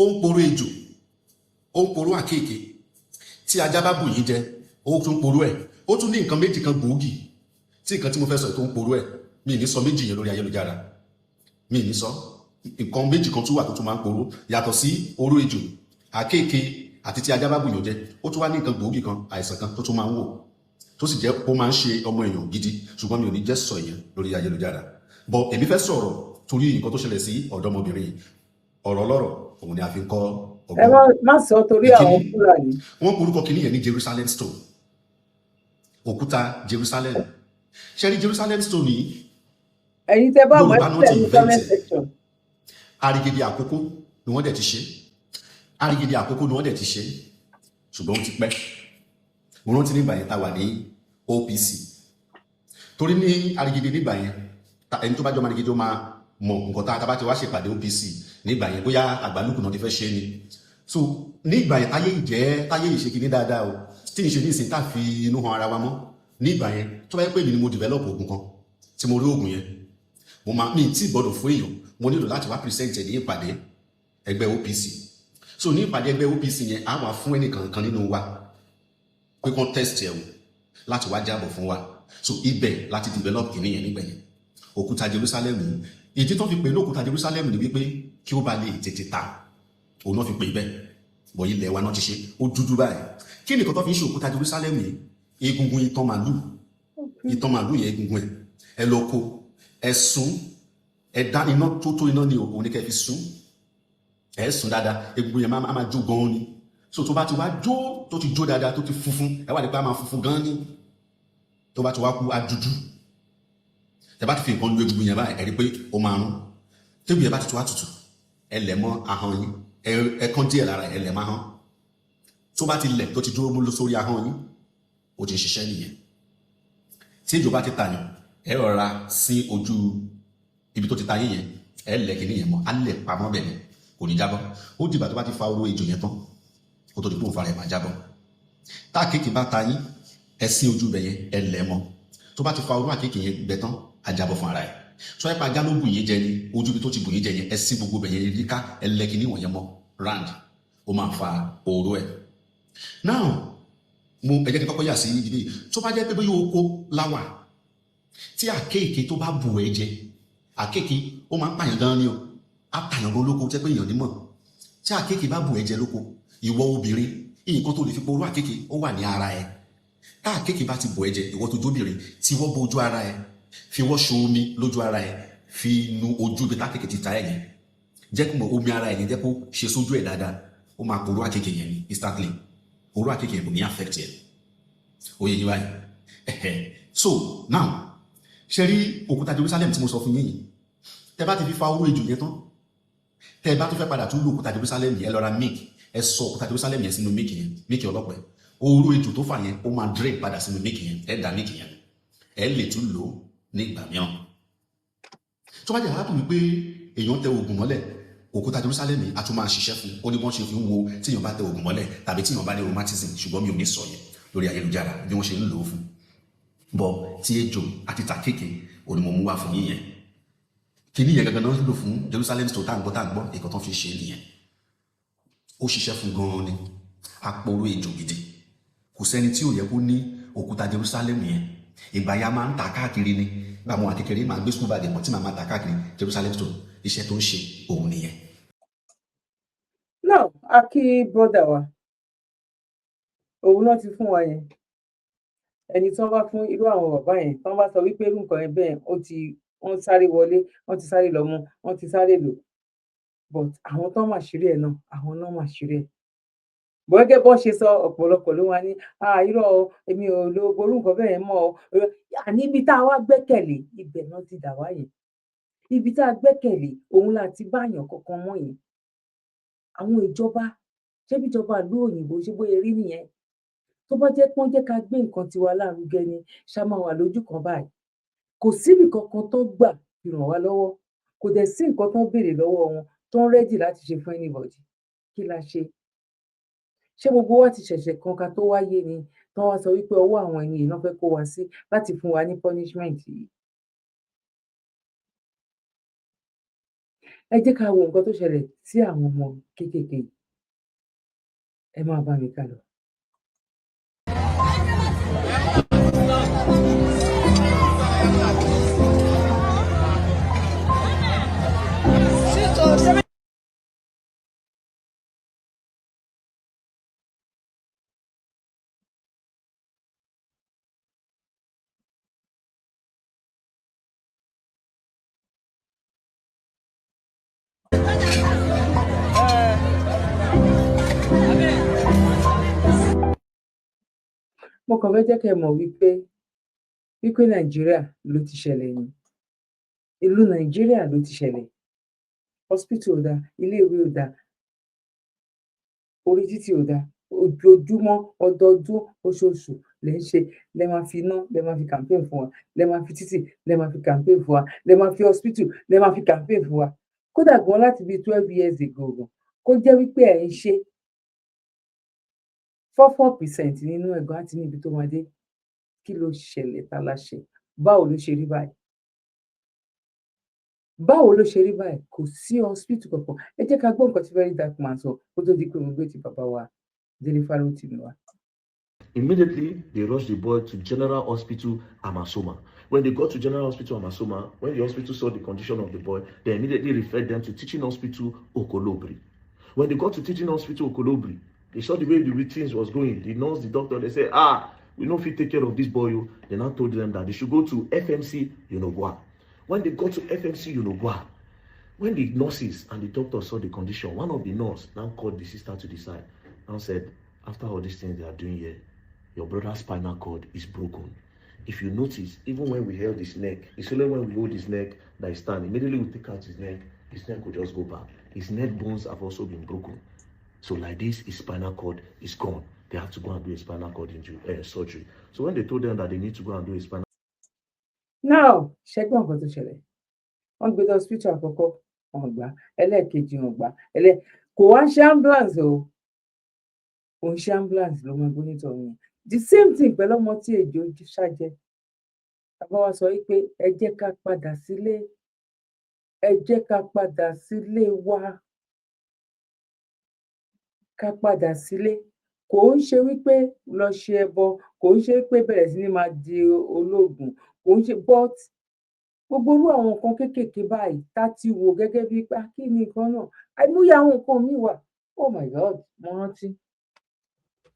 ó ń poró ejò ó ń poró àkéèké tí ajá bá bù yín jẹ ó tún poró ẹ̀ ó tún ní nǹkan méjì kan gbòógì tí nǹkan tí mo fẹ́ sọ tó ń poró ẹ̀ mi ní sọ méjì yẹn lórí ayélujára mi ní sọ nǹkan méjì kan tún wà tó tún máa ń poró yàtọ̀ sí oró ejò àkéèké àti tí ajá bá bù yín jẹ ó tún wá ní nǹkan gbòógì kan àìsàn kan tó tún máa ń wò tó sì jẹ́ ó máa ń ṣe ọmọ èèyàn gidi ṣùgbọ́n mi ò ní jẹ́ sọ ìyẹn lórí ayélujára bọ̀ èmi fẹ́ sọ̀rọ̀ torí nǹkan tó ṣẹlẹ̀ sí ọ̀dọ́mọbìnrin ọ̀rọ̀ lọ́rọ̀ òun ni a fi ń kọ́ ẹ má sọ torí àwọn Fúlàní. wọ́n porúkọ kìíní yẹn ní Jerusalem stone òkúta Jerusalem ṣe rí Jerusalem stone yìí ẹ̀yin tẹ́ bá wọ́n ẹ̀ ní comment section. Arigede Àkókó ni wọ́n dẹ̀ ti ṣe Arigede Àkókó ni wọ́n dẹ̀ ti ṣe ṣùgbọ́n ó ti pẹ́ mo rántí nígbà yẹn tá wà ní OPC torí ní Arigede nígbà yẹn ẹni tó bá jọmọ Arigede ó máa mọ nǹkan tá a bá ti wá ṣèpàdé OPC nígbà yẹn bóyá àgbálùkù náà ti fẹ́ ṣe ni so nígbà yẹn táyé ìṣe kìíní dáadáa o tí ìṣe ní ìsìn tá fi inú han ara wa mọ́ nígbà yẹn tó bá yẹ pé èmi ni mo develop oògùn kan tí mo rí oògùn yẹn mo máa mi tí gbọ́dọ̀ fún èèyàn mo nílò láti wá present ẹ̀ ní ìpàdé ẹgbẹ́ OPC so ní ìpàdé ẹgbẹ́ OPC yẹn á wà fún ẹnìkankan nínú wa pé kán test ẹ̀ wò láti wá jábọ̀ fún wa so ibẹ̀ láti develop kìíní yẹn nígbà yẹn òkúta Jerusalem ìdí tó fi pè ní òkúta Jerusalem ni wípé kí ó bá lè tètè ta òun náà fi pè bẹ́ẹ̀ bọ̀ ilẹ̀ wa náà ti ṣe ó dúdú báyìí kí nìkan tó fi ń ṣe òkúta Jerusalem yìí egungun itan màlúù yẹn egungun ẹ lọ kó ẹ sún ẹ dá iná tó iná ni òun ní kẹ́ fi sún ẹ sún dáadáa egungun yẹn máa jó gan ni so tó bá ti wá jó tó ti jó dáadáa tó ti funfun ẹ wà ní pé a máa funfun gan ni tó bá ti wá kú á dúdú tẹ bá ti fi nǹkan lu egungun yẹn báyìí ẹ rí pé ó máa rún tébù yẹn bá ti tó wá tutù ẹ lẹ̀ mọ́ ahọ́n yín, ẹ kán díẹ̀ lára ẹ lẹ̀ mọ́ ahọ́n. Tó bá ti lẹ̀ tó ti dúró mú sórí ahọ́n yín, ó ti ṣiṣẹ́ nìyẹn. Tí ejò bá ti tàyàn, ẹ rọra sí ojú ibi tó ti ta yín yẹn, ẹ lẹ̀ kíní yẹn mọ́, á lẹ̀ pamọ́ bẹ̀ ni, kò ní jábọ́. Ó dìgbà tó bá ti fa oró ejò yẹn tán, kó tó di pé òun fara ẹ̀ máa jábọ́. Tá àkéèké bá ta yín, ẹ sí ojú ibẹ̀ yẹn, ẹ lẹ̀ mọ́. Tó bá ti fa oró àkéèké yẹn gbẹ tán, á jábọ́ fún ara ẹ̀. Sọ ẹ pa ajá ló bù yín jẹ ni, ojú ibi tó ti bù yín jẹ yẹn, ẹ sí gbogbo ibẹ̀ yẹn yíká, ẹ lẹ̀ kíní wọ̀nyẹn mọ́ round, ó máa fa oró ẹ̀. Now, ẹ jẹ́ kí n kọ́kọ́ yà sí ibi tó bá jẹ́ pé bóyá oko láwà, tí àkéèké tó bá bù ẹ jẹ, àkéèké ó máa ń pààyàn gan ni o, á pààyàn gan lóko jẹ́ pé èèyàn nímọ̀. Tí àkéèké bá bù ẹ jẹ lóko, ìwọ obìnrin, nǹkan tó lè fi poró àkéèké ó wà ní ara ẹ. Tá àkéèké bá ti bù ẹ jẹ, ìwọ tó jóbìnrin, tí wọ́n bo ojú ara ẹ, fi wọ́n ṣo omi lójú ara ẹ, fi nu ojú ibi tákéèké ti ta ẹ yẹn, jẹ́ kí omi ara ẹ yẹn jẹ́ kó ṣe sójú ẹ dáadáa, ó máa poró àkéèké yẹn ní instantly. Oró àkéèké yẹn kò ní affect ẹ. Ó yé yín báyìí. So now, ṣe rí òkúta Jerusalem tí mo sọ fún yín yìí, tẹ bá ti fi fa oró ejò yẹn tán, tẹ bá tún fẹ́ padà tún lo òkúta Jerusalem yẹn, ẹ lọ ra milk, ẹ sọ òkúta Jerusalem yẹn sínú milk yẹn, milk ọlọ́pẹ. Oró ejò tó fà yẹn ó máa drain padà sínú milk yẹn, ẹ dà milk yẹn, ẹ lè tún lò ó ní ìgbà mìíràn. Tó bá jẹ́ aláàbò wípé èèyàn tẹ oògùn mọ́lẹ̀, òkúta Jerusalem yìí a tún máa ṣiṣẹ́ fún, ó ní wọ́n ṣe fi ń wo tí èèyàn bá tẹ oògùn mọ́lẹ̀ tàbí tí èèyàn bá ní rheumatism, ṣùgbọ́n mi ò ní sọ yẹn lórí ayélujára bí wọ́n ṣe ń lò ó fún. Bọ̀ tí ejò àti tàkéèké ò ní mo mú wá fún yín yẹn. Kíní yẹn gangan náà lò fún Jerusalem tó tá à ń gbọ́ nǹkan tó fi ṣe nìyẹn. Ó ṣiṣẹ́ fún gan-an ni, aporó ejò gidi. Kò sẹ́ni tí ò yẹ kó ní òkúta Jerusalem yẹn. Ìgbà ya máa ń ta káàkiri ni, bá àwọn akékeré máa gbé school bag pọ̀ tí màá máa ta káàkiri Jerusalem tó, iṣẹ́ tó ń ṣe òun nìyẹn. Now, a kí brother wa, òun náà ti fún wa yẹn. Ẹni tí wọ́n bá fún irú àwọn bàbá yẹn, tí wọ́n bá sọ wípé irú nǹkan yẹn bẹ́ẹ̀, wọ́n sáré wọlé, wọ́n ti sáré lọ mú, wọ́n ti sáré lò. But àwọn tó mà ṣírí ẹ̀ náà, àwọn náà mà ṣírí ẹ̀. Gẹ́gẹ́ bọ́n ṣe sọ, ọ̀pọ̀lọpọ̀ ló wá ní, irọ́ o, èmi ò lo orú nǹkan bẹ́ẹ̀ yẹn mọ́ o. Àní ibi tá a wá gbẹ́kẹ̀lé, ibẹ̀ náà ti dà wá yẹn. Ibi tá a gbẹ́kẹ̀lé, òun la ti báyàn kankan mọ́ yẹn. Àwọn ìjọba, ṣé bí ìjọba ìlú òyìnbó ṣe bóyá rí nìyẹn? Tó bá jẹ́ pé wọ́n jẹ́ ká gbé nǹkan tiwa lárugẹ ni, ṣá máa wà lójú kan báyìí. Kò síbì kankan tó gbà fi ràn wá lọ́wọ́. Kò dẹ̀ sí nǹkan tó ń béèrè lọ́wọ́ wọn tó ń ready láti ṣe fún anybody. Kí la ṣe? Ṣé gbogbo wa ti ṣẹ̀ṣẹ̀ kan ká tó wáyé ni tán wá sọ wípé ọwọ́ àwọn ẹni yìí náà fẹ́ kó wa sí láti fún wa ní punishment yìí? Ẹ jẹ́ ká wo nǹkan tó ṣẹlẹ̀ sí àwọn ọmọ kéékèèké yìí. Ẹ máa bá mi ká lọ. Mo kàn fẹ́ jẹ́ kẹ́ ẹ mọ̀ wípé Nàìjíríà ló ti ṣẹlẹ̀ ni. Ìlú Nàìjíríà ló ti ṣẹlẹ̀. Hospital ò dáa, ilé-ìwé ò dáa, orí títì ò dáa, ojoojúmọ́, ọdọọdún, oṣooṣù lẹ ń ṣe, lẹ máa fi iná, lẹ máa fi campaign fún wa, lẹ máa fi títì, lẹ máa fi campaign fún wa, lẹ máa fi hospital, lẹ máa fi campaign fún wa. Kódà gan láti bíi 12 years ago gan, kó jẹ́ wípé ẹ̀ ń ṣe 4% nínú ẹ̀gàn àti níbi tó máa dé. Kí ló ṣẹlẹ̀ tá la ṣe? Báwo ló ṣe rí báyìí? Báwo ló ṣe rí báyìí? Kò sí hospital kankan. Ẹ jẹ́ ká gbọ́ nǹkan tí Verydarkman sọ kó tó di pé mo gbé ti bàbá wa Délé Fárótìmí wá. Immediately, they rushed the boy to General Hospital Amasoma. When they got to General Hospital Amasoma, when the hospital saw the condition of the boy, they immediately referred them to Teaching Hospital Okolobri. When they got to Teaching Hospital Okolobri, they saw the way the routines was going. The nurse, the doctor, they said, we don't fit take care of this boy. They now told them that they should go to FMC Yonogwa. When they got to FMC Yonogwa, when the nurses and the doctor saw the condition, one of the nurses now called the sister to the side and said, after all these things they are doing here, your brother's spinal cord is broken. If you notice, even when we held his neck, it's only when we hold his neck that he stands. Immediately we take out his neck, his neck will just go back. His neck bones have also been broken. So like this, his spinal cord is gone. They have to go and do a spinal cord injury, surgery. So when they told them that they need to go and do a spinal now ṣẹ́gbọ́n nǹkan tó ṣẹlẹ̀ wọ́n gbé lọ hospital àkọ́kọ́ wọ́n gbà ẹlẹ́ẹ̀kejì wọ́n gbà kò wá ń ṣe ambulance o kò ń ṣe ambulance ló máa gbé nítorí yẹn the same thing pẹ̀lú ọmọ tí èjò ṣàjẹ bàbá wa sọ wípé ẹ jẹ́ ká padà sílé wa ká padà sílé kò ń ṣe wípé lọ ṣe ẹbọ kò ń ṣe pé bẹ̀rẹ̀ sí ní máa di olóògùn kò ń ṣe but gbogbo irú àwọn nǹkan kéékèèké báyìí tá ti wò gẹ́gẹ́ bíi pé kí ni nǹkan náà àìmọye àwọn nǹkan míì wà oh my god mo rántí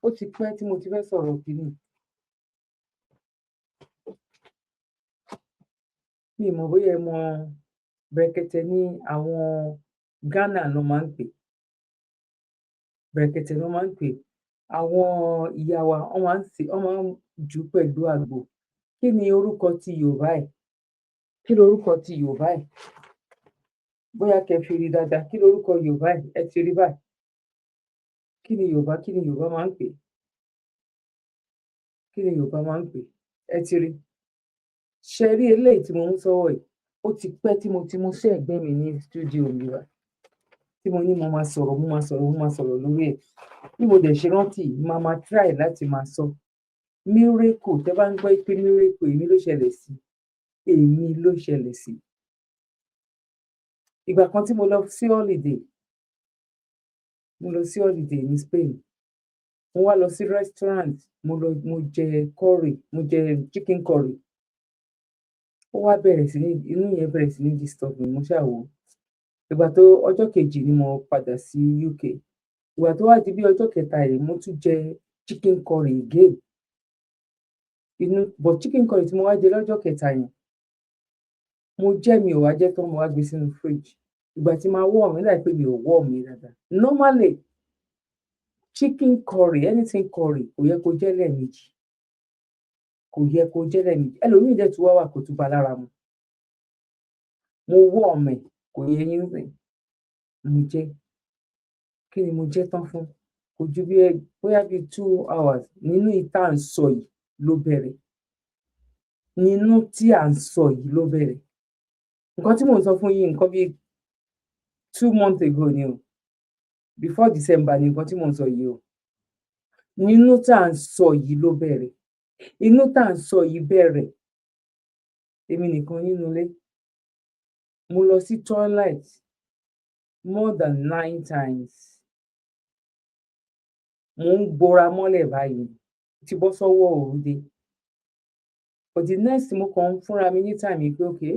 ó ti pẹ́ tí mo ti fẹ́ sọ̀rọ̀ kìíní mi mọ̀ bóyá ẹ mọ bẹ̀rẹ̀kẹ̀tẹ̀ ní àwọn Ghana ló máa ń pè bẹ̀rẹ̀kẹ̀tẹ̀ ló máa ń pè àwọn ìyá wa wọ́n máa ń jù ú pẹ̀lú àgbo kí ni orúkọ ti Yorùbá ẹ̀ kí lorúkọ ti Yorùbá ẹ̀ bóyá kẹ́ fi rí dáadáa kí lorúkọ Yorùbá ẹ̀ ẹ ti rí báyìí kí ni Yorùbá máa ń pè kí ni Yorùbá máa ń pè ẹ ti rí ṣe rí eléyìí tí mo mú sọ́wọ́ yìí ó ti pẹ́ tí mo ti mú sí ẹ̀gbẹ́ mi ní stúdíò mi wa tí mo ní mo máa sọ̀rọ̀ lórí ẹ̀ bí mo dẹ̀ ṣe rántí máa try láti máa sọ miracle tẹ́ bá ń gbọ́ pé miracle èmi ló ṣẹlẹ̀ sí ìgbà kan tí mo lọ sí holiday ní Spain mo wá lọ sí restaurant mo jẹ curry mo jẹ chicken curry ó wá bẹ̀rẹ̀ sí ní inú yẹn bẹ̀rẹ̀ sí ní disturb mi mo ṣàwò ìgbà tó ọjọ́ kejì ni mo padà sí UK ìgbà tó wá di bí ọjọ́ kẹta yìí mo tún jẹ chicken curry again but chicken curry tí mo wá jẹ lọ́jọ́ kẹta yẹn mo jẹ́ mi ò wá jẹ́ tán mo wá gbé sínú fridge ìgbà tí máa wọ̀ mí láì pé mi ò wọ̀ mí dáadáa normally chicken curry anything curry kò yẹ kó jẹ́ lẹ́ẹ̀mejì ẹlòmíì dẹ̀ tún wá wà kó tún ba lára mu mo wọ̀ ọ̀mẹ kò yẹ yín sìn mo jẹ kí ni mo jẹ tán fún kò ju bí bóyá bíi 2 hours nínú ìta à ń sọ yìí ló bẹ̀rẹ̀ nǹkan tí mò ń sọ fún yín nǹkan bíi 2 months ago ni o before December ni nǹkan tí mò ń sọ yìí o nínú tá à ń sọ yìí ló bẹ̀rẹ̀ inú tá à ń sọ yìí bẹ̀rẹ̀ èmi nìkan nínú ilé mo lọ sí toilet more than 9 times mo ń gbora mọ́lẹ̀ báyìí ti bọ́ sọ́wọ́ òrude but the next mo kàn ń fúnra mi ní time pé okay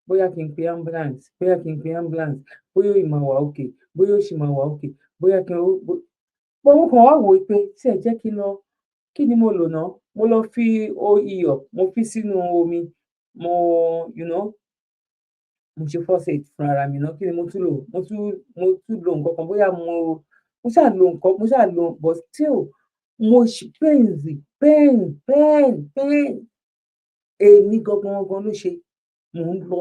bóyá kí n pe ambulance bóyá ó máa wà okay bóyá ó sì máa wà okay bóyá kí n mo kàn wá wò ó pé tí ẹ jẹ́ kí n lọ kí ni mo lò náà mo lọ fi iyọ̀ mo fi sínú omi mo ṣe first aid fún ara mi náà kí ni mo tún lò mo tún lo nǹkan kan bóyá mo ṣáà lo but still mo ṣì pain èmi gangan ló ṣe mo ń lọ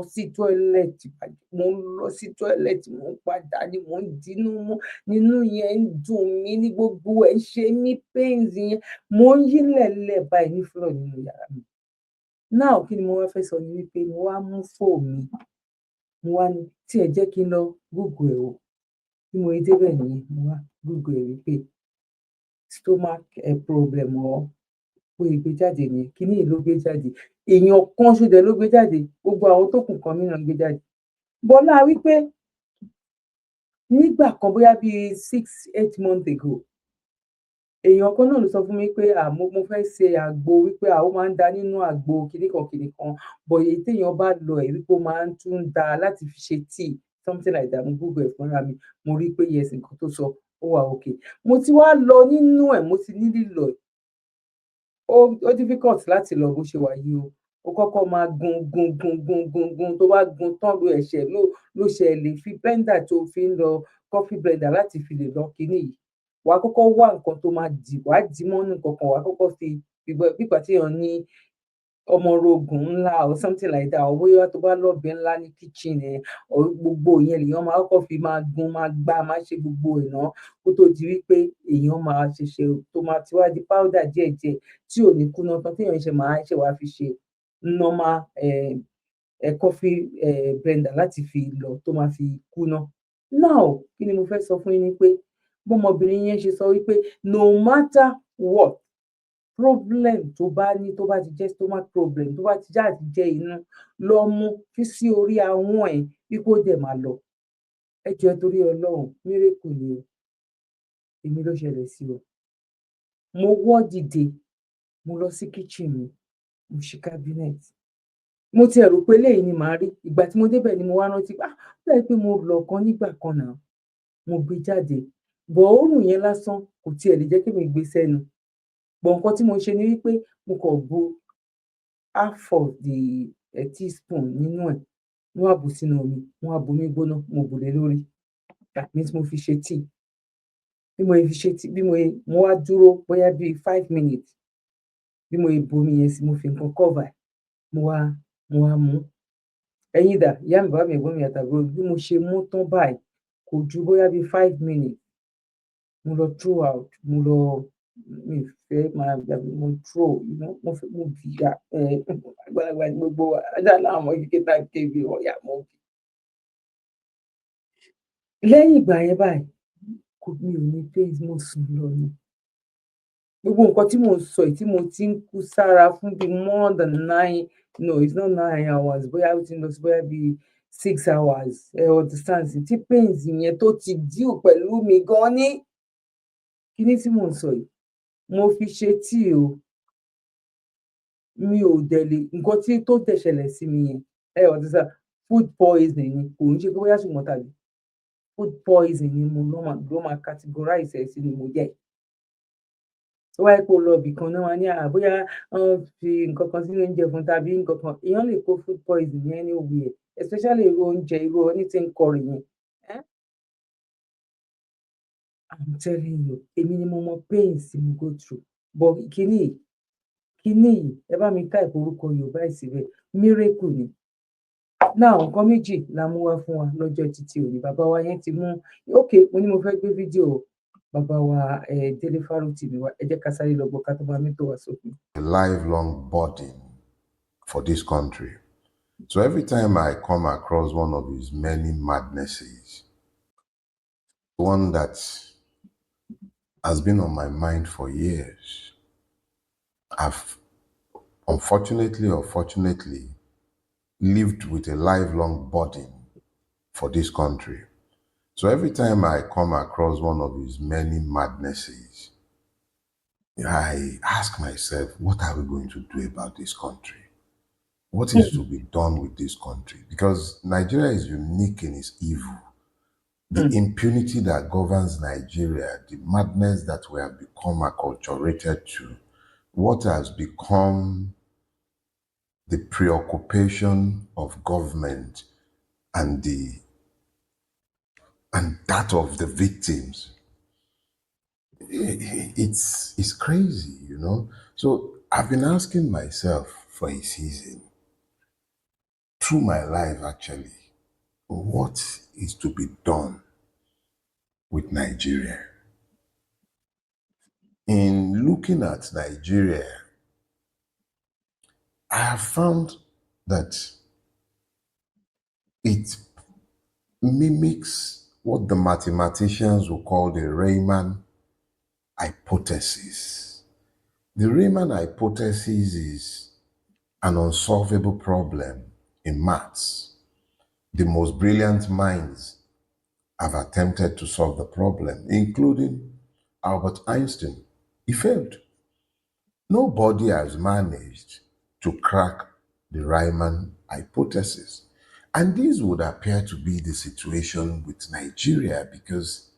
sí tọ́ẹ̀lẹ̀tì mo ń padà ni mo ń dínú mú nínú yẹn ń dùn mí ní gbogbo ẹ̀ ń ṣe mí pains yẹn mo ń yí lẹ̀lẹ̀ báyìí ní floor nínú yàrá mi now kí ni mo wá fẹ́ sọ ni wípé mo wá mú fóònù mi mo wá ní tí ẹ jẹ́ kí n lọ Google ẹ̀ o bí mo rí débẹ̀ nìyẹn mo wá Google ẹ̀ wípé stomach problem ọ̀ pé ìgbé jáde nìyẹn kíní yìí ló gbé jáde èèyàn kan ṣoṣo ló gbé jáde gbogbo àwọn tó kù kan mìíràn gbé jáde bọ́lá wípé nígbà kan bóyá bíi 6-8 months ago èèyàn kan náà ló sọ fún mi pé mo fẹ́ ṣe àgbo wípé àwọn máa ń da nínú àgbo kìnìkan bọ̀ èyí téèyàn bá lọ ẹ̀ wípé ó máa ń tún da láti fi ṣe tíì something like that mo Google ẹ̀ fúnra mi mo rí i pé yes nǹkan tó sọ ó wà okay mo ti wá lọ nínú ẹ̀ mo ti ní lílọ ẹ̀ ó difficult láti lọ bó ṣe wà yìí o ó kọ́kọ́ máa gun tó bá gun tán lo ẹ̀ṣẹ̀ ló ṣe lè fi blender tó fi ń lọ coffee blender láti fi lè lọ kíní yìí wà á kọ́kọ́ wá nǹkan tó máa dì wá dì mọ́nú kankan wà á kọ́kọ́ fi gbígbà tí èèyàn ní ọmọrogùn ńlá or something like that, or bóyá tó bá lọ́bẹ̀ ńlá ní kitchen ẹ̀, or gbogbo ìyẹn lèèyàn máa kọ́kọ́ fi máa gun, máa gbá, máa ṣe gbogbo ẹ̀ náà kó tó di wípé èèyàn máa ṣẹ̀ṣẹ̀ tó máa ti wá di powder díẹ̀díẹ̀ tí ò ní kúná tán téèyàn ṣe wá fi ṣe normal coffee blender láti fi lọ̀ tó máa fi kúná. Now kí ni mo fẹ́ sọ fún yín ni pé bọ́mọbìnrin yẹn ṣe sọ wípé no matter what problem tó bá ní, tó bá ti jẹ́ stomach problem, tó bá ti já ti jẹ́ inú, lọ mú fi sí orí ahọ́n ẹ̀ bí kò dẹ̀ máa lọ. Ẹ jọ̀ọ́ torí Ọlọ́run, miracle ni o, èmi ló ṣẹlẹ̀ sí o. Mo wọ́ dìde, mo lọ sí kitchen mi, mo ṣí cabinet. Mo tiẹ̀ rò pé eléyìí ni màá rí. Ìgbà tí mo débẹ̀ ni mo wá rántí pé ó dà pé mo lọ kan nígbà kan náà. Mo gbé jáde. But òórùn yẹn lásán kò tiẹ̀ lè jẹ́ kémi gbé sẹ́nu. But nǹkan tí mo ṣe ni wípé mo kàn bu half of the teaspoon nínú ẹ̀, mo wá bù sínú omi, mo wá bomi gbóná, mo bù lé lórí. That means mo fi ṣe tea. Bí mo fi ṣe tea, mo wá dúró bóyá bíi 5 minutes. Bí mo bomi yẹn sí, mo fi nǹkan cover ẹ̀, mo wá mú. Ẹ̀yin dà, ìyá mi, bàbá mi, ẹ̀gbọ́n mi àtàbúrò mi, bí mo ṣe mú tán báyìí kò ju bóyá bíi 5 minutes. Mo lọ throw out, mi fẹ́ máa gbàgbé, mo throw, mo bì àgbàlagbà ní gbogbo wa, ajá láwọn ọmọ kékeré tá ké bí ọ̀yà mo bì. Lẹ́yìn ìgbà yẹn báyìí, mi ò ní pains, mo sùn lọ ni. Gbogbo nǹkan tí mò ń sọ yìí tí mo ti ń kú sára fún bíi more than 9, no, it's not 9 hours, bóyá ó ti ń lọ sí bóyá bíi 6 hours. Ẹ understand tí pains yẹn tó ti deal pẹ̀lú mi gan ni. Kíní tí mò ń sọ yìí, mo fi ṣe tea o. Mi ò dẹ̀ lè, nǹkan tí tó dẹ̀ ṣẹlẹ̀ sí mi yẹn, ẹ understand, food poisoning ni, kò ń ṣe pé bóyá ṣùgbọ́n tàbí food poisoning ni ló máa categorize ẹ̀ sí ni mo jẹ́. Tó wáyé pé o lọ ibì kan náà wá ní bóyá wọ́n fi nǹkan kan sínú oúnjẹ fún tàbí nǹkan kan, èèyàn lè kó food poisoning anywhere, especially irú oúnjẹ, irú anything curry yẹn. I'm telling you, èmi ni mo mọ pains tí mo go through. But kíní yìí, ẹ bá mi type orúkọ Yorùbá ẹ̀ síbẹ̀, miracle ni. Now nǹkan méjì la mú wá fún wa lọ́jọ́ títí òní. Bàbá wa yẹn ti mú, mo ní mo fẹ́ gbé fídíò bàbá wa Délé Fárótì mi wá. Ẹ jẹ́ ká sáré lọ gbọ́ ká tó máa mẹ́tò wá sókè. A lifelong burden for this country. So every time I come across one of his many madnesses, one that has been on my mind for years, I've unfortunately or fortunately lived with a lifelong burden for this country. So every time I come across one of his many madnesses, I ask myself, what are we going to do about this country? What is to be done with this country? Because Nigeria is unique in its evil. The impunity that governs Nigeria, the madness that we have become acculturated to, what has become the preoccupation of government and that of the victims. It's crazy, you know. So I've been asking myself for a season, through my life actually, what is to be done with Nigeria? In looking at Nigeria, I have found that it mimics what the mathematicians will call the Riemann hypothesis. The Riemann hypothesis is an unsolvable problem in maths. The most brilliant minds have attempted to solve the problem, including Albert Einstein. He failed. Nobody has managed to crack the Riemann hypothesis. And this would appear to be the situation with Nigeria, because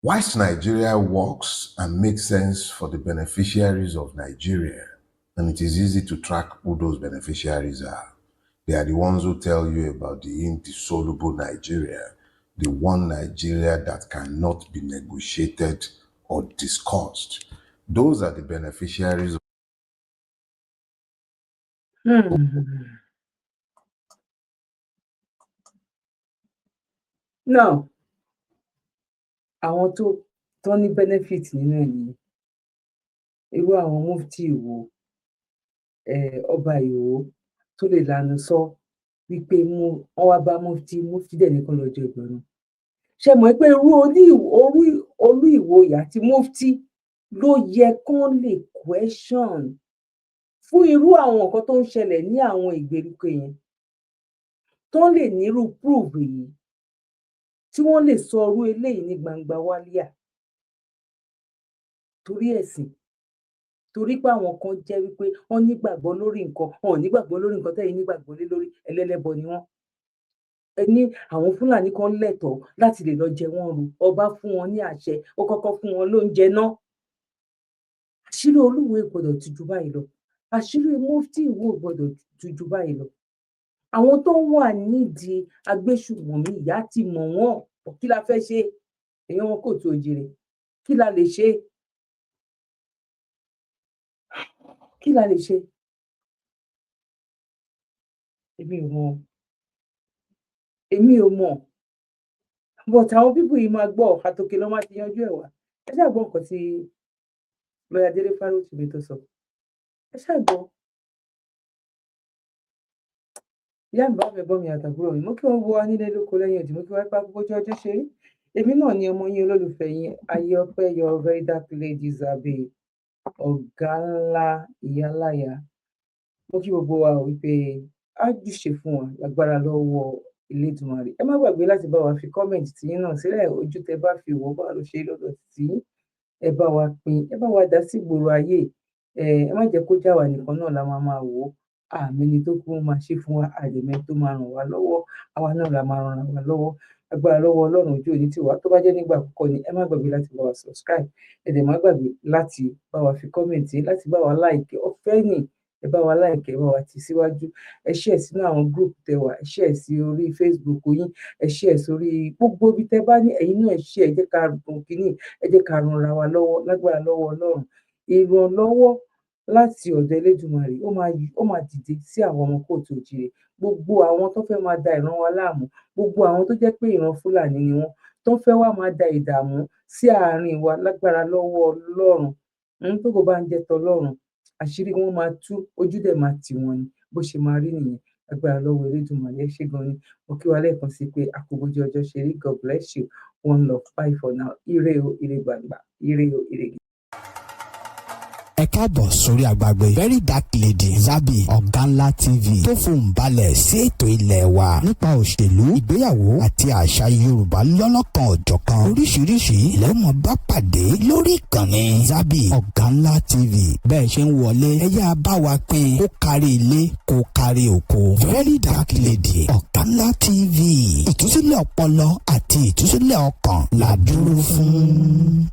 whilst Nigeria works and makes sense for the beneficiaries of Nigeria, and it is easy to track who those beneficiaries are, they are the ones who tell you about the indissoluble Nigeria, the one Nigeria that cannot be negotiated or discussed. Those are the beneficiaries Now, àwọn tó ní benefit nínú ẹ̀ nìyẹn. Irú àwọn mufti Ìwó, ọba Ìwó tó lè lanu sọ wípé wọ́n wá bá mufti dẹ̀ ní kán lọ jẹ ìgbọ̀nà. Ṣé mọ̀ pé irú olú Ìwòyè àti mufti ló yẹ kán lè question fún irú àwọn nǹkan tó ń ṣẹlẹ̀ ní àwọn ìgbèríko yẹn, tán lè nírú proof yìí, tí wọ́n lè sọ irú eléyìí ní gbangba wálíà torí ẹ̀sìn, torí pé àwọn kan jẹ́ wípé wọ́n nígbàgbọ́ lórí nǹkan, wọn ò nígbàgbọ́ lórí nǹkan tẹ́yin nígbàgbọ́ lé lórí, ẹlẹ́lẹ́bọ ni wọ́n. Ẹ ní àwọn Fúlàní kan lẹ́tọ̀ọ́ láti lè lọ jẹ wọ́n run, ọba fún wọn ní àṣẹ, ó kọ́kọ́ fún wọn lóúnjẹ náà. Àṣírí Olúwo gbọ́dọ̀ tú ju báyìí lọ, àṣírí mufti Ìwó gbọ́dọ̀ tú ju báyìí lọ. Àwọn tó wà nídìí agbésùmọ̀mí ìyá ti mọ̀ wọ́n, kí la fẹ́ ṣe? Èèyàn wọn kò tó jèrè, kí la lè ṣe? Kí la lè ṣe? Èmi ò mọ̀, but àwọn pípù yìí máa gbọ́, àtòkè lọ́ máa ti yanjú ẹ̀ wá. Ẹ ṣáà gbọ́ nǹkan tí lọ́yà Délé Fárótìmí tó sọ. Ẹ ṣáà gbọ́. Ìyá mi, bàbá mi, ẹ̀gbọ́n mi àtàbúrò mi, mo kí wọ́n wo wa nílé lóko lẹ́yìn odi, mo kí wọ́n pa bójú ọjọ́ ṣe rí. Èmi náà ni ọmọ yín olólùfẹ́ yín, Ayọ̀pẹ́ your Verydarklady Zabby Oganla Ìyáláyà. Mo kí gbogbo wa wípé á júṣe fún wa lágbára lọ́wọ́ Elédùmarè. Ẹ má gbàgbé láti bá wa fi kọ́mẹ̀ntì tiyín náà sílẹ̀, ojú tẹ bá fi wò báwo ló ṣe lọ́dọ̀ tiyín. Ẹ bá wa pín, ẹ bá wa dá sí ìgboro ayé. Ẹ má jẹ́ kó já wa nìkan náà la máa wò ó. Àmẹ́ni tó kú máa ṣe fún wa, àdèmẹ́ni tó máa ràn wá lọ́wọ́, àwa náà la máa ràn wá lọ́wọ́. Agbára lọ́wọ́ Ọlọ́run ojú òní tiwa. Tó bá jẹ́ nígbà àkọ́kọ́ ni, ẹ má gbàgbé láti bá wa subscribe. Ẹ dẹ̀ má gbàgbé láti bá wa fi kọ́mẹ̀ntì, láti bá wa like. Ọ̀fẹ́ ni, ẹ bá wa like, ẹ bá wa tì síwájú. Ẹ share sínú àwọn group tẹ wà, ẹ share sí orí Facebook yín, ẹ share sórí gbogbo ibi tẹ bá ní, ẹ̀yin náà ẹ share, ẹ jẹ́ ká run kínní, ẹ jẹ́ ká ranra wa lọ́wọ́ lágbára lọ́wọ́ Ọlọ́run. Ìrànlọ́wọ́ láti ọ̀dọ̀ Elédùmarè ó máa dìde sí àwọn ọmọ kóòtù òjìrè. Gbogbo àwọn tó fẹ́ máa da ìran wa láàmú, gbogbo àwọn tó jẹ́ pé ìran Fúlàní ni wọ́n, tó fẹ́ wá máa da ìdààmú sí àárín wa lágbára lọ́wọ́ Ọlọ́run. Tógo bá ń jẹ́ tọlọ́run, àṣírí wọn máa tú, ojú dẹ̀ máa tì wọ́n ni, bó ṣe máa rí nìyẹn. Lágbára lọ́wọ́ Elédùmarè. Ẹ ṣé gan ni. Mo kí wa lẹ́ẹ̀kan sí pé a kú bójú ọjọ́ ṣe rí. God bless you. One love. Bye for now. Ire o, ire gbàgbà. Ire o, ire gbàgbà. Ẹ káàbọ̀ sórí agbágbé Verydarklady Zabby Oganla TV tó fohùn balẹ̀ sí ètò ilé wa nípa òṣèlú, ìgbéyàwó àti àṣà Yorùbá lọ́lọ́kan ọ̀jọ̀kan. Oríṣiríṣi lẹ́mọ̀ bá pàdé lórí ìkànnì Zabby Oganla TV. Bẹ́ẹ̀ ṣe ń wọlé, ẹ yá bá wa pín, kó kárí ilé, kó kárí oko. Verydarklady Oganla TV, ìtúsílẹ̀ ọpọlọ àti ìtúsílẹ̀ ọkàn la dúró fún.